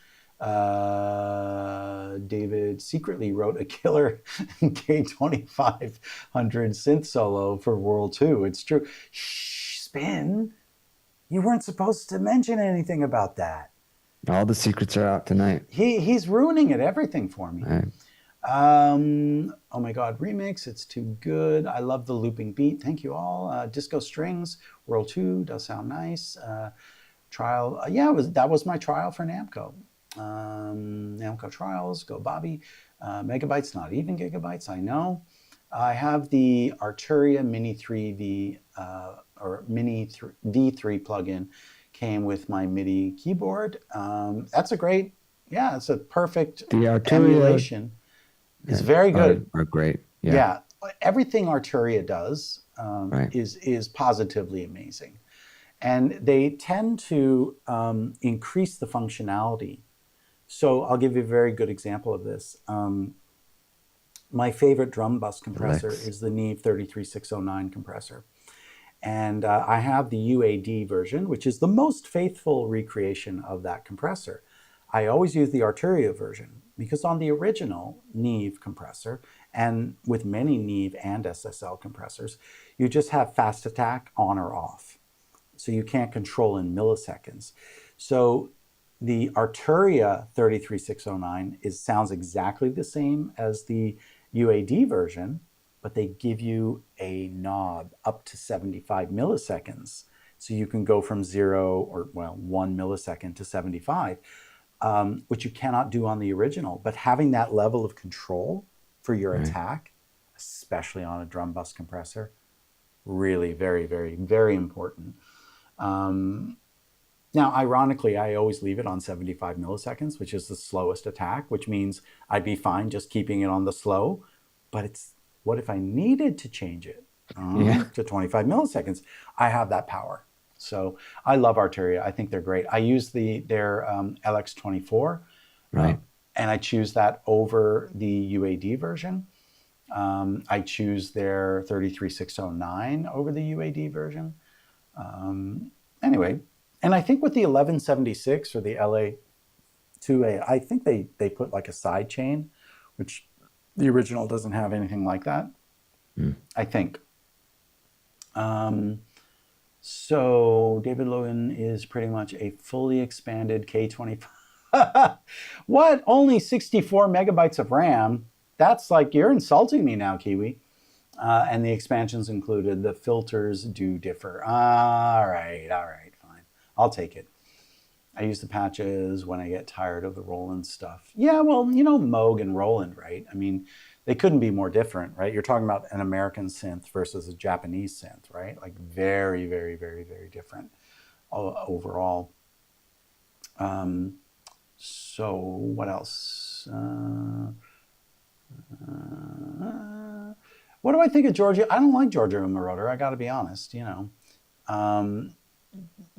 David secretly wrote a killer K2500 synth solo for World 2. It's true. Shh, Spin. You weren't supposed to mention anything about that. All the secrets are out tonight. He's ruining it, everything for me. Right. Oh my God, remix, it's too good. I love the looping beat. Thank you all. Disco Strings, World 2 does sound nice. Trial, yeah, that was my trial for Namco. Namco Trials, go Bobby. Megabytes, not even gigabytes, I know. I have the Arturia Mini 3V or Mini V3 plugin. Came with my MIDI keyboard. That's a great, yeah, it's a perfect emulation. It's very good. Are great. Yeah, everything Arturia does Right. is positively amazing. And they tend to increase the functionality. So I'll give you a very good example of this. My favorite drum bus compressor is the Neve 33609 compressor. And I have the UAD version, which is the most faithful recreation of that compressor. I always use the Arturia version because on the original Neve compressor, and with many Neve and SSL compressors, you just have fast attack on or off. So you can't control in milliseconds. So the Arturia 33609 sounds exactly the same as the UAD version, but they give you a knob up to 75 milliseconds. So you can go from 0 or 1 millisecond to 75, which you cannot do on the original. But having that level of control for your attack, especially on a drum bus compressor, really very, very, very important. Now, ironically, I always leave it on 75 milliseconds, which is the slowest attack, which means I'd be fine just keeping it on the slow. But it's, what if I needed to change it to 25 milliseconds? I have that power. So I love Arturia. I think they're great. I use their LX24, Right. And I choose that over the UAD version. I choose their 33609 over the UAD version. Anyway, and I think with the 1176 or the LA2A, I think they put like a side chain, which the original doesn't have anything like that, I think. So David Logan is pretty much a fully expanded K25. What? Only 64 megabytes of RAM? That's like, you're insulting me now, Kiwi. And the expansions included. The filters do differ. All right, fine. I'll take it. I use the patches when I get tired of the Roland stuff. Yeah, well, you know, Moog and Roland, right? I mean, they couldn't be more different, right? You're talking about an American synth versus a Japanese synth, right? Like very, very, very, very different overall. So what else? What do I think of Giorgio? I don't like Giorgio Moroder, I gotta be honest, you know.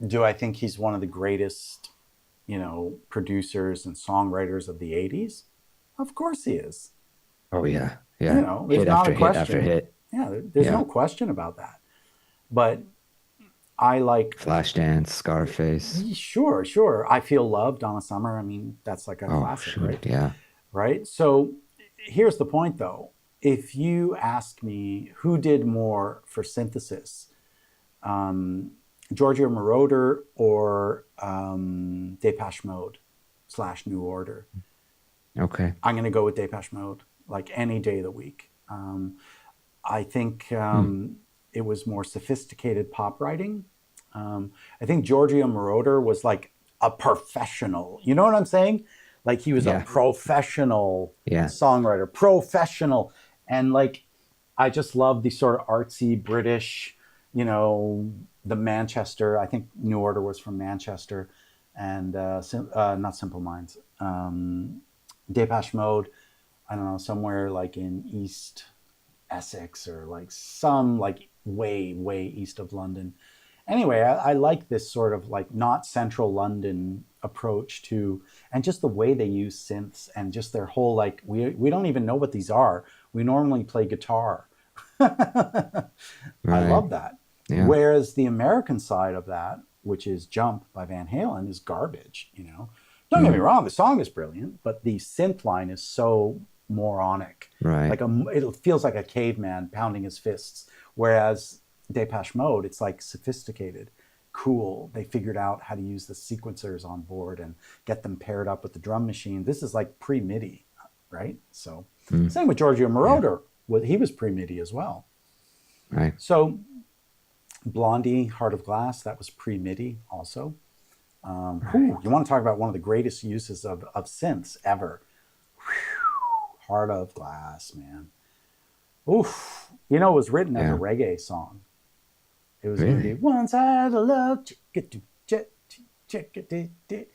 Do I think he's one of the greatest, you know, producers and songwriters of the 80s? Of course he is. Oh, yeah. Yeah. You know, there's Hit not after a hit question. after hit. Yeah, there's no question about that. But I like... Flashdance, Scarface. Sure. I Feel Love, Donna Summer. I mean, that's like a classic, shoot, right? Yeah. Right? So here's the point, though. If you ask me who did more for synthesis, Giorgio Moroder or Depeche Mode / New Order, Okay. I'm going to go with Depeche Mode, like any day of the week. I think it was more sophisticated pop writing. I think Giorgio Moroder was like a professional. You know what I'm saying? Like he was a Yeah. professional Yeah. songwriter, professional. And like, I just love the sort of artsy British, you know, the Manchester. I think New Order was from Manchester, and not Simple Minds. Depeche Mode. I don't know, somewhere like in East Essex or like some like way, way east of London. Anyway, I like this sort of like not central London approach to, and just the way they use synths and just their whole like, we don't even know what these are. We normally play guitar. I Right. love that. Yeah. Whereas the American side of that, which is Jump by Van Halen, is garbage, you know. Don't get me Mm. wrong, the song is brilliant, but the synth line is so moronic. Right. It feels like a caveman pounding his fists. Whereas Depeche Mode, it's like sophisticated, cool. They figured out how to use the sequencers on board and get them paired up with the drum machine. This is like pre-MIDI, right? So Mm. same with Giorgio Yeah. Moroder. He was pre-MIDI as well. Right. So Blondie, Heart of Glass, that was pre-MIDI also. Right. You want to talk about one of the greatest uses of synths ever. Heart of Glass, man. Oof. You know, it was written as a Yeah. reggae song. It was going to be Really? once I had a love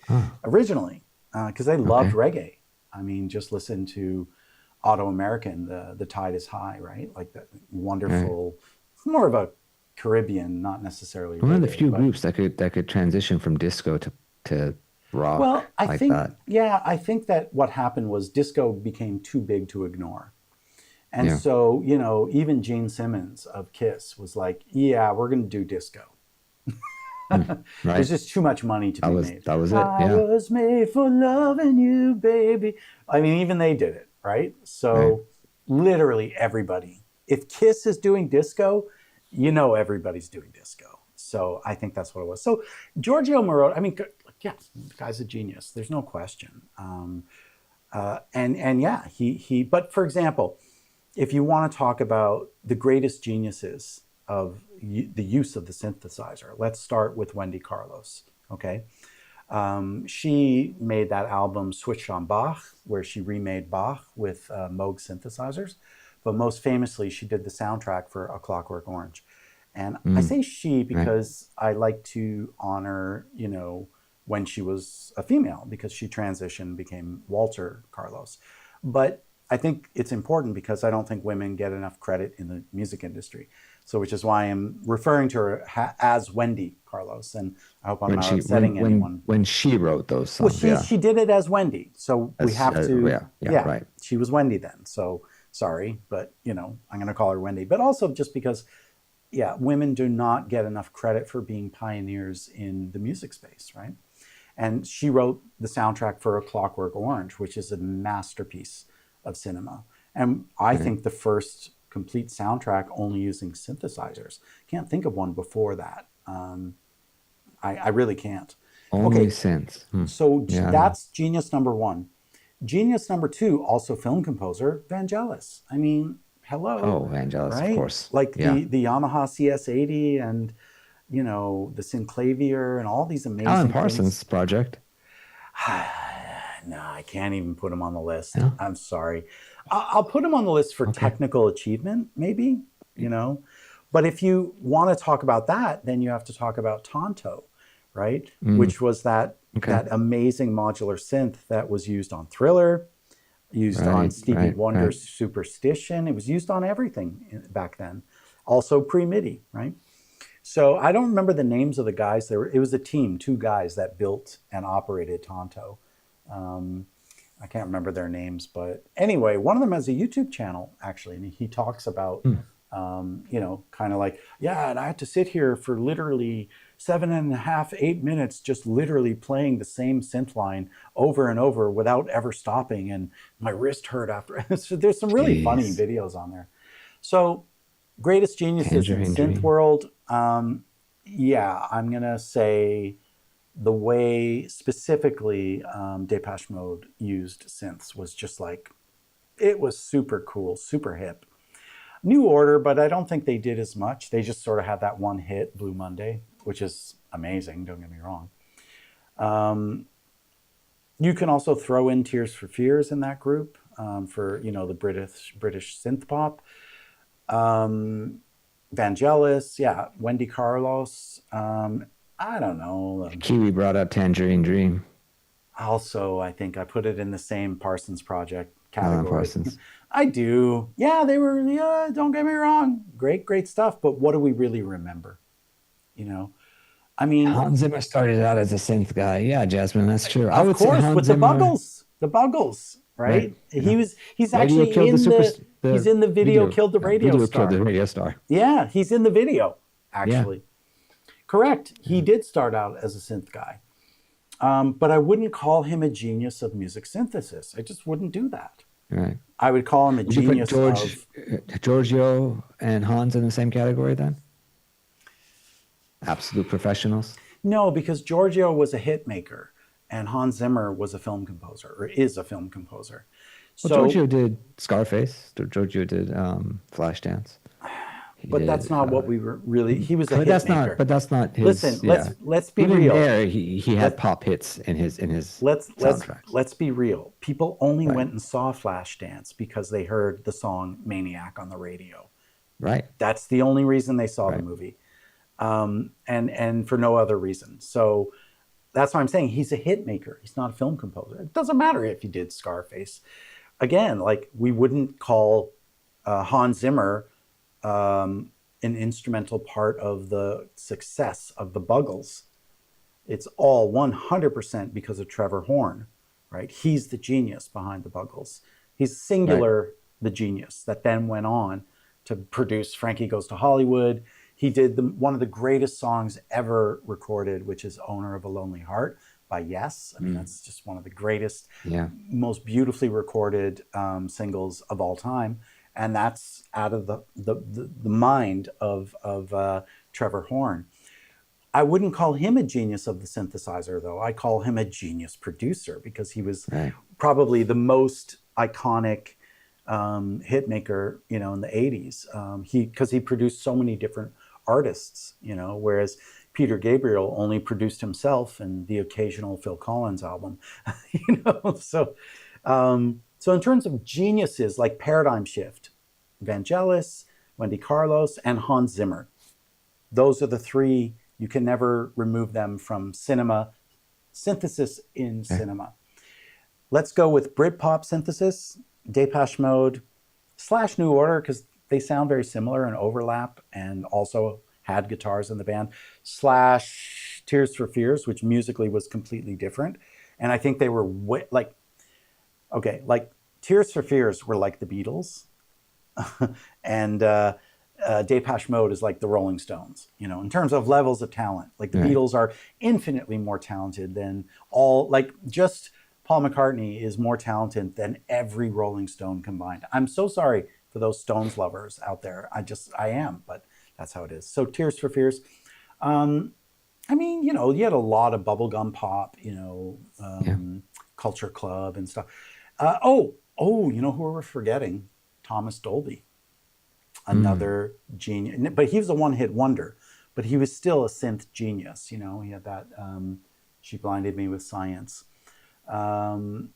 Oh, originally, because they loved okay. reggae. I mean, just listen to Auto American, the Tide is High, right? Like that Right. wonderful, more of a Caribbean, not necessarily One of the reggae, few but groups that could transition from disco to rock well, I like think, that. yeah, I think that what happened was disco became too big to ignore. And Yeah. so, you know, even Gene Simmons of Kiss was like, yeah, we're going to do disco. Mm. There's Right. just too much money to be made. That was it. I Yeah. was made for loving you, baby. I mean, even they did it, right? Right. So, literally everybody. If Kiss is doing disco, you know everybody's doing disco. So, I think that's what it was. So, Giorgio Moroder, I mean, yeah, the guy's a genius. There's no question. And yeah, but for example, if you want to talk about the greatest geniuses of the use of the synthesizer, let's start with Wendy Carlos. Okay. She made that album Switched on Bach, where she remade Bach with Moog synthesizers. But most famously, she did the soundtrack for A Clockwork Orange. And I Mm. say she Right. because I like to honor, you know, when she was a female, because she transitioned, became Walter Carlos. But I think it's important because I don't think women get enough credit in the music industry. So, which is why I'm referring to her as Wendy Carlos. And I hope I'm not upsetting anyone. When she wrote those Well, songs, she yeah. she did it as Wendy, so we have to. Yeah, yeah, Yeah, right. she was Wendy then. So sorry, but you know I'm going to call her Wendy. But also just because, yeah, women do not get enough credit for being pioneers in the music space, right? And she wrote the soundtrack for A Clockwork Orange, which is a masterpiece of cinema. And I Right. think the first complete soundtrack only using synthesizers. Can't think of one before that. I really can't. Only Okay, since. Hmm. so Yeah, I don't know. that's genius number one. Genius number two, also film composer, Vangelis. I mean, hello, Oh, Vangelis, of right? course. Like Yeah. the Yamaha CS80 and, you know, the Synclavier and all these Alan amazing things. Parsons project. No, I can't even put him on the list. Yeah. I'm sorry. I'll put him on the list for Okay. technical achievement, maybe, you know. But if you want to talk about that, then you have to talk about Tonto, right? Mm. Which was Okay. that amazing modular synth that was used on Thriller, used on Right, Stevie right, right. Wonder's Superstition. It was used on everything back then. Also pre-MIDI, right? So I don't remember the names of the guys. It was a team, two guys that built and operated Tonto. Um, I can't remember their names, but anyway, one of them has a YouTube channel actually, and he talks about, Hmm. you know, kind of like, yeah, and I had to sit here for literally 7.5, 8 minutes, just literally playing the same synth line over and over without ever stopping, and my wrist hurt after. So there's some really funny Jeez. videos on there. So greatest geniuses in Tangerine synth Dream. world. Yeah, I'm gonna say the way specifically Depeche Mode used synths was just like, it was super cool, super hip. New Order, but I don't think they did as much. They just sort of had that one hit, Blue Monday, which is amazing. Don't get me wrong. Um, you can also throw in Tears for Fears in that group, for the British synth pop. Um, Vangelis, yeah, Wendy Carlos. I don't know. Kiwi brought up Tangerine Dream. Also, I think I put it in the same Parsons Project Alan category. Parsons. I do. Yeah, they were. Yeah, don't get me wrong. Great, great stuff. But what do we really remember? You know, I mean, Hans Zimmer started out as a synth guy. Yeah, Jasmine, that's true. I of would say course, Hans with the Zimmer, Buggles, right? right? Yeah. He's Radio actually killed the in super, he's the in the video video. killed the Yeah, radio video killed the star. radio star. Yeah, he's in the video Yeah. actually. Correct. He did start out as a synth guy. But I wouldn't call him a genius of music synthesis. I just wouldn't do that. Right. I would call him a Would you put genius of. Giorgio and Hans in the same category then? Absolute professionals. No, because Giorgio was a hit maker and Hans Zimmer was a film composer, or is a film composer. Well, So, Giorgio did Scarface. Giorgio did Flashdance. He but did. that's not what we were really. He was a But hit that's maker. not. But that's not his. Listen, Yeah. let's be Even real. there, he had Let- pop hits in his Let's soundtracks. be real. People only Right. went and saw Flashdance because they heard the song Maniac on the radio. Right. That's the only reason they saw the Right. movie, and for no other reason. So that's why I'm saying he's a hit maker. He's not a film composer. It doesn't matter if he did Scarface. Again, like we wouldn't call Hans Zimmer an instrumental part of the success of the Buggles. It's all 100% because of Trevor Horn, right? He's the genius behind the Buggles. He's singular, the genius that then went on to produce Frankie Goes to Hollywood. He did one of the greatest songs ever recorded, which is Owner of a Lonely Heart by Yes. I mean, that's just one of the greatest, Yeah. most beautifully recorded singles of all time. And that's out of the mind of Trevor Horn. I wouldn't call him a genius of the synthesizer, though. I call him a genius producer because he was Right. probably the most iconic hit maker, in the 80s. Because he produced so many different artists, whereas Peter Gabriel only produced himself and the occasional Phil Collins album, So in terms of geniuses like Paradigm Shift, Vangelis, Wendy Carlos, and Hans Zimmer, those are the three. You can never remove them from cinema, synthesis in cinema. Let's go with Britpop synthesis, Depeche Mode / New Order, because they sound very similar and overlap and also had guitars in the band, / Tears for Fears, which musically was completely different. And I think they were like Tears for Fears were like the Beatles, and Depeche Mode is like the Rolling Stones, in terms of levels of talent. Like the Beatles are infinitely more talented than just Paul McCartney is more talented than every Rolling Stone combined. I'm so sorry for those Stones lovers out there. I am, but that's how it is. So Tears for Fears. I mean, you had a lot of bubblegum pop, Culture Club and stuff. You know who we're forgetting? Thomas Dolby, another genius. But he was a one-hit wonder, but he was still a synth genius. He had that She Blinded Me with Science. And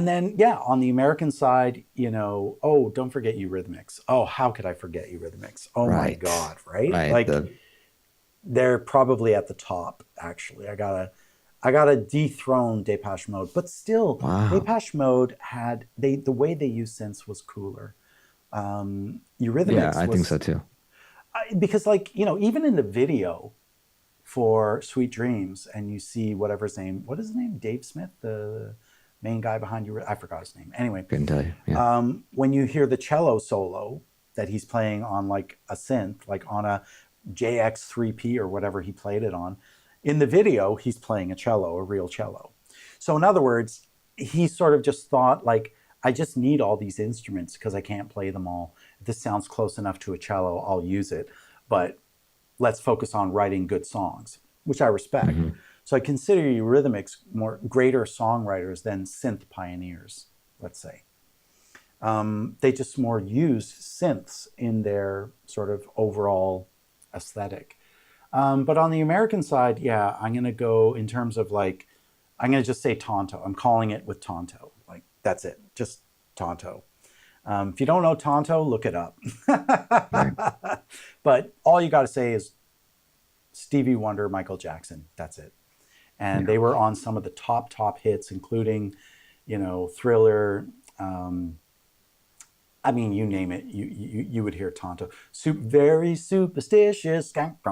then, on the American side, don't forget Eurythmics. Oh, how could I forget Eurythmics? Oh my Right. God, right? Right. Like they're probably at the top, actually. I gotta dethrone Depeche Mode, but still, Wow. Depeche Mode had the way they used synths was cooler. Eurythmics, Yeah, I think so too. because even in the video for Sweet Dreams, and you see what is his name, Dave Smith, the main guy behind you. I forgot his name. Anyway, Couldn't tell you. Yeah. when you hear the cello solo that he's playing on like a synth, like on a JX3P or whatever he played it on, in the video, he's playing a real cello. So in other words, he sort of just thought like, I just need all these instruments because I can't play them all. If this sounds close enough to a cello, I'll use it. But let's focus on writing good songs, which I respect. Mm-hmm. So I consider Eurythmics greater songwriters than synth pioneers, let's say. They just more used synths in their sort of overall aesthetic. But on the American side, yeah, I'm going to go in terms of like, I'm going to just say Tonto. I'm calling it with Tonto. Like, that's it. Just Tonto. If you don't know Tonto, look it up. Right. But all you got to say is Stevie Wonder, Michael Jackson. That's it. And Yeah. they were on some of the top hits, including, Thriller. I mean, you name it, you would hear Tonto. Very superstitious. That's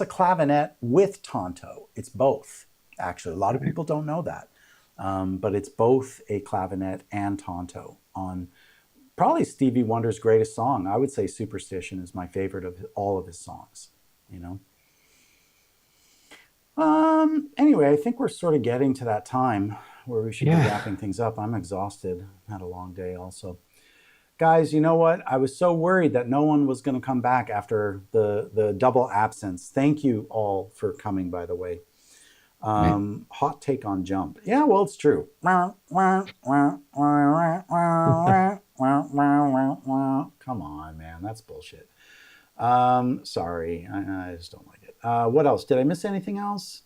a clavinet with Tonto. It's both, actually. A lot of Right. people don't know that. But it's both a clavinet and Tonto on probably Stevie Wonder's greatest song. I would say Superstition is my favorite of all of his songs, you know? Anyway, I think we're sort of getting to that time where we should be Yeah. wrapping things up. I'm exhausted. Had a long day also. Guys, you know what? I was so worried that no one was going to come back after the double absence. Thank you all for coming, by the way. Right. Hot take on Jump. Yeah, well, it's true. Come on, man. That's bullshit. Sorry. I just don't like it. What else? Did I miss anything else?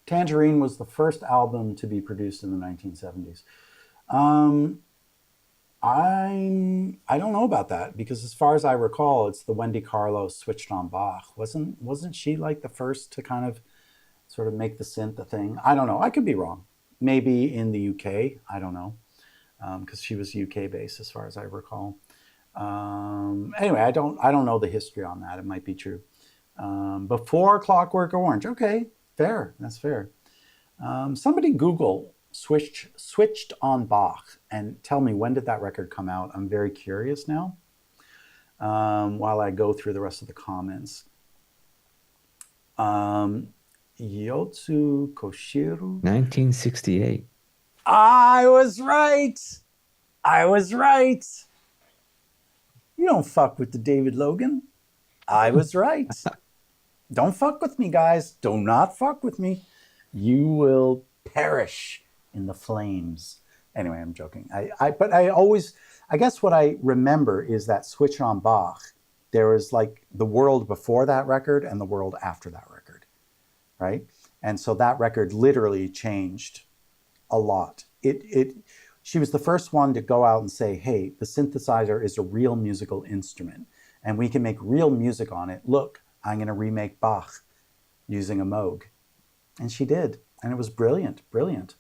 Tangerine was the first album to be produced in the 1970s. Um, I don't know about that because as far as I recall, it's the Wendy Carlos switched on Bach. Wasn't she like the first to kind of sort of make the synth a thing? I don't know. I could be wrong. Maybe in the UK. I don't know because she was UK based as far as I recall. Anyway, I don't know the history on that. It might be true. Before Clockwork Orange. Okay, fair. That's fair. Somebody Google switched on Bach and tell me when did that record come out. I'm very curious now. While I go through the rest of the comments, Yotsu Koshiru. 1968. I was right. I was right. You don't fuck with the David Logan. I was right. Don't fuck with me, guys. Do not fuck with me. You will perish in the flames. Anyway, I'm joking. But I guess what I remember is that switch on Bach. There was like the world before that record and the world after that record, right? And so that record literally changed a lot. She was the first one to go out and say, hey, the synthesizer is a real musical instrument and we can make real music on it. Look, I'm going to remake Bach using a Moog. And she did. And it was brilliant, brilliant.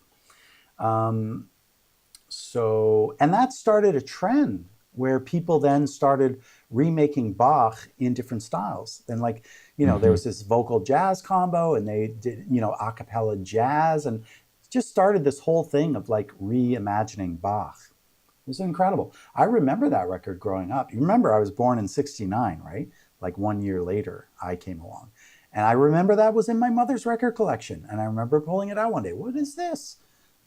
And that started a trend where people then started remaking Bach in different styles. And like, there was this vocal jazz combo and they did, a cappella jazz and just started this whole thing of like reimagining Bach. It was incredible. I remember that record growing up. You remember I was born in 69, right? Like 1 year later, I came along. And I remember that was in my mother's record collection. And I remember pulling it out one day. What is this?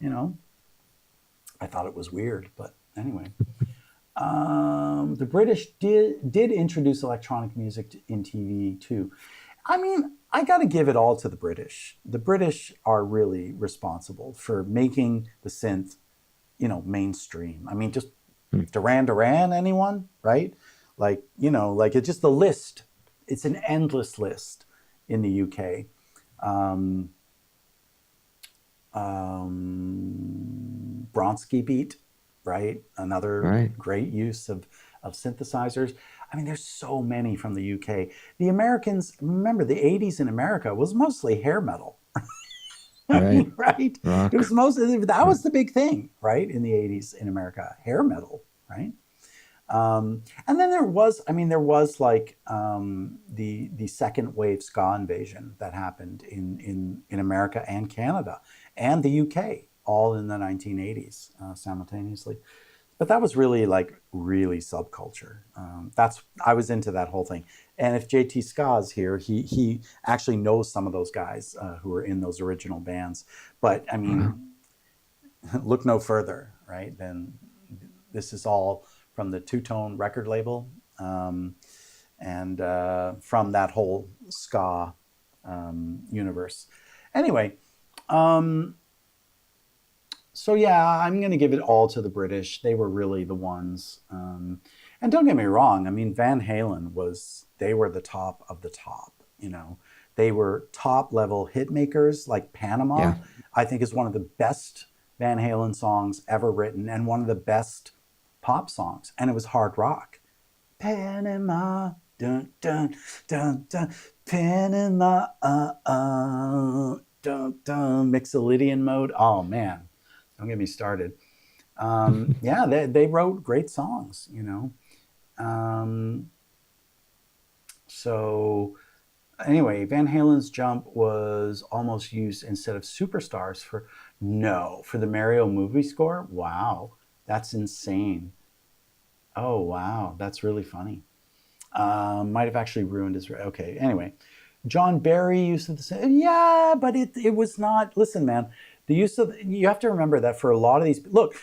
I thought it was weird, but anyway. The British did introduce electronic music in TV too. I mean, I got to give it all to the British. The British are really responsible for making the synth, mainstream. I mean, just Duran Duran, anyone, right? Like, like it's just the list. It's an endless list in the UK. Bronski beat, right? Another Right. great use of synthesizers. I mean, there's so many from the UK. The Americans, remember, the 80s in America was mostly hair metal. I Right. mean, right? It was Rock. that was the big thing, right? In the 80s in America, hair metal, right? And then there was like the second wave ska invasion that happened in America and Canada and the UK, all in the 1980s simultaneously. But that was really subculture. I was into that whole thing. And if JT Ska's here, he actually knows some of those guys who were in those original bands. But I Wow. mean, look no further, right? Then this is all from the Two Tone record label, and from that whole ska universe. Anyway, So yeah, I'm going to give it all to the British. They were really the ones. And don't get me wrong. I mean, Van Halen was, they were the top of the top, you know. They were top level hit makers like Panama, Yeah. I think is one of the best Van Halen songs ever written and one of the best pop songs. And it was hard rock. Panama, dun dun dun dun, Panama, dun dun, Mixolydian mode. Oh man, don't get me started. Yeah, they wrote great songs, you know. Um, so anyway, Van Halen's Jump was almost used instead of Superstars for no for the Mario movie score. Wow, that's insane. Oh wow, that's really funny. Might have actually ruined his. Okay, anyway, John Barry used the same. Yeah, but it was not. Listen, man, the use of you have to remember that for a lot of these. Look,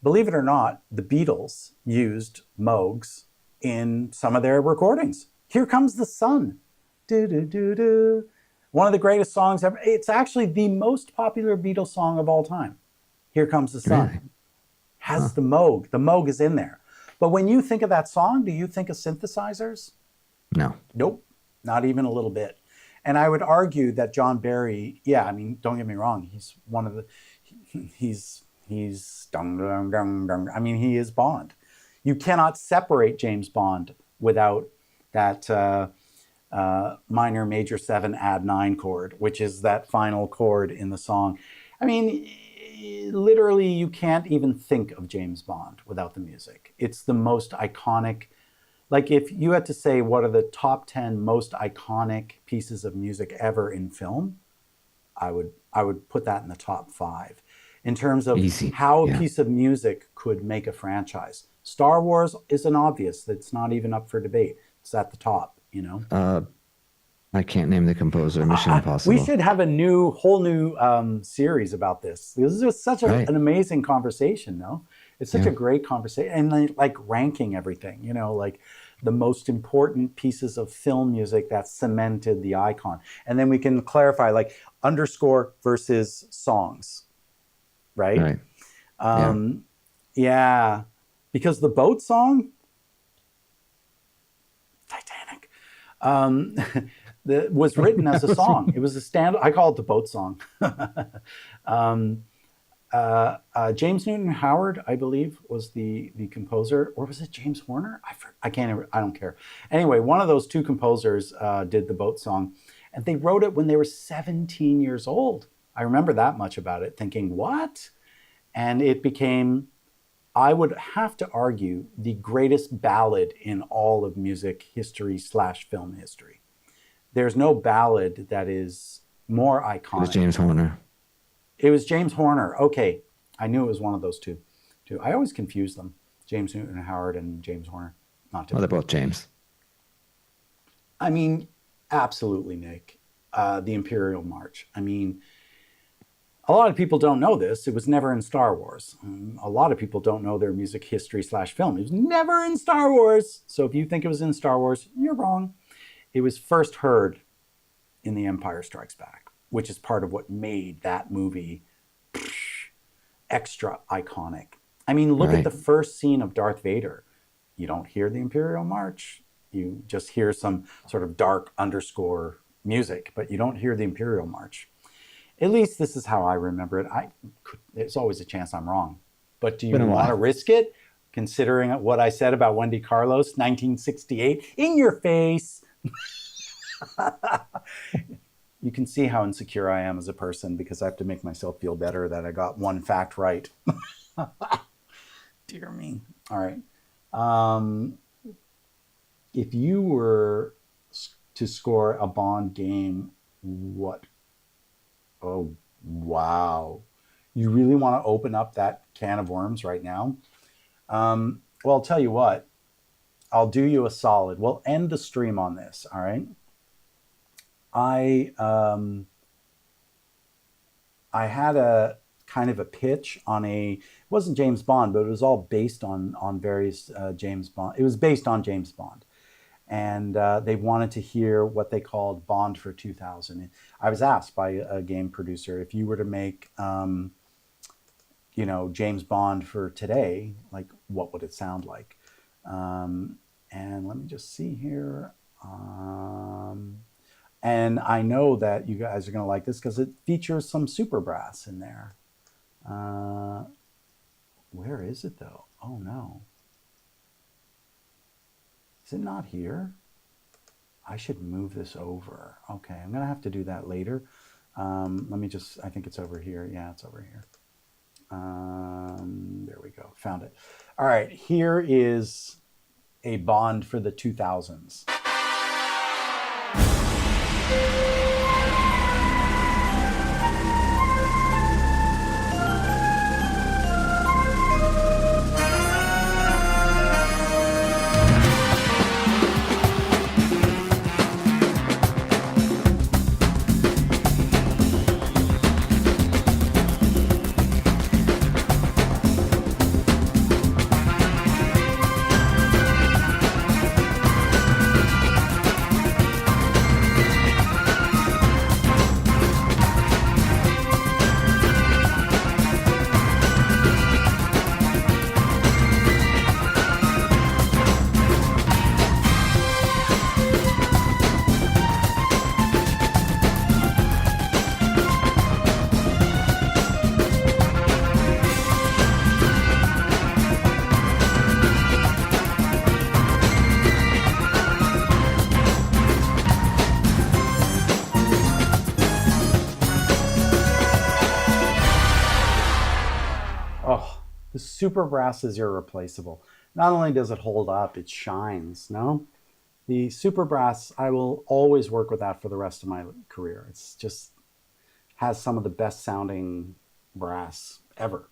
believe it or not, the Beatles used Moogs in some of their recordings. Here Comes the Sun. Do, do, do, do. One of the greatest songs ever. It's actually the most popular Beatles song of all time. Here Comes the Sun. Really? Huh. Has the Moog. The Moog is in there. But when you think of that song, do you think of synthesizers? No. Nope, not even a little bit. And I would argue that John Barry, yeah, I mean, don't get me wrong, he's one of the, he's dung, dung, dung, dung. I mean, he is Bond. You cannot separate James Bond without that minor major 7 add 9 chord, which is that final chord in the song. I mean, literally, you can't even think of James Bond without the music. It's the most iconic. Like if you had to say what are the top 10 most iconic pieces of music ever in film, I would put that in the top 5 in terms of Easy. how a Yeah. piece of music could make a franchise. Star Wars is an obvious that's not even up for debate. It's at the top, you know. Uh, I can't name the composer. Mission We Impossible. should have a whole new series about this. This is such Right. an amazing conversation. No, it's such a Yeah. great conversation, and like ranking everything. You know, like the most important pieces of film music that cemented the icon, and then we can clarify like underscore versus songs, right? Right. Yeah. Um, yeah, because the boat song, Titanic. Um, that was written as a song. It was a stand. I call it the boat song. um, James Newton Howard, I believe, was the composer, or was it James Horner? I can't. I don't care. Anyway, one of those two composers did the boat song, and they wrote it when they were 17 years old. I remember that much about it, thinking what, and it became. I would have to argue the greatest ballad in all of music history slash film history. There's no ballad that is more It was iconic. James Horner. It was James Horner. Okay, I knew it was one of those two. Too. I always confuse them. James Newton Howard and James Horner. Not to. Well, they're both James. I mean, absolutely, Nick. The Imperial March. I mean, a lot of people don't know this. It was never in Star Wars. A lot of people don't know their music history slash film. It was never in Star Wars. So if you think it was in Star Wars, you're wrong. It was first heard in The Empire Strikes Back, which is part of what made that movie extra iconic. I mean, look at Right. the first scene of Darth Vader. You don't hear the Imperial March. You just hear some sort of dark underscore music, but you don't hear the Imperial March. At least this is how I remember it. There's always a chance I'm wrong. But do you Been a want to while. risk it, considering what I said about Wendy Carlos, 1968? In your face. You can see how insecure I am as a person because I have to make myself feel better that I got one fact right. Dear me. All right. Um, if you were to score a Bond game, what? Oh, wow. You really want to open up that can of worms right now? Well, I'll tell you what. I'll do you a solid. We'll end the stream on this. All right. I had a kind of a pitch on it wasn't James Bond, but it was all based on various James Bond. It was based on James Bond, and they wanted to hear what they called Bond for 2000. I was asked by a game producer if you were to make James Bond for today, like what would it sound like? And let me just see here. And I know that you guys are going to like this because it features some super brass in there. Where is it though? Oh no. Is it not here? I should move this over. Okay, I'm going to have to do that later. Let me just, I think it's over here. Yeah, it's over here. There we go. Found it. All right, here is a Bond for the 2000s. Oh, the super brass is irreplaceable. Not only does it hold up, it shines. No, the super brass, I will always work with that for the rest of my career. It's just has some of the best sounding brass ever.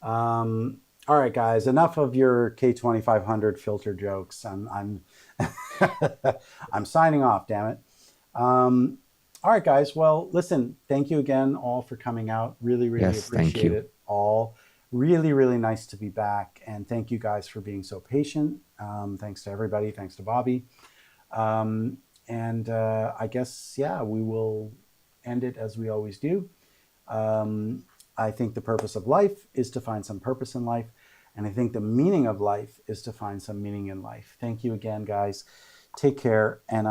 All right, guys, enough of your K2500 filter jokes. I'm I'm signing off. Damn it. All right, guys. Well, listen. Thank you again, all, for coming out. Really, really Yes, thank appreciate you. it all. Really, really nice to be back, and thank you guys for being so patient. Thanks to everybody. Thanks to Bobby. And I guess, yeah, we will end it as we always do. I think the purpose of life is to find some purpose in life. And I think the meaning of life is to find some meaning in life. Thank you again, guys. Take care. And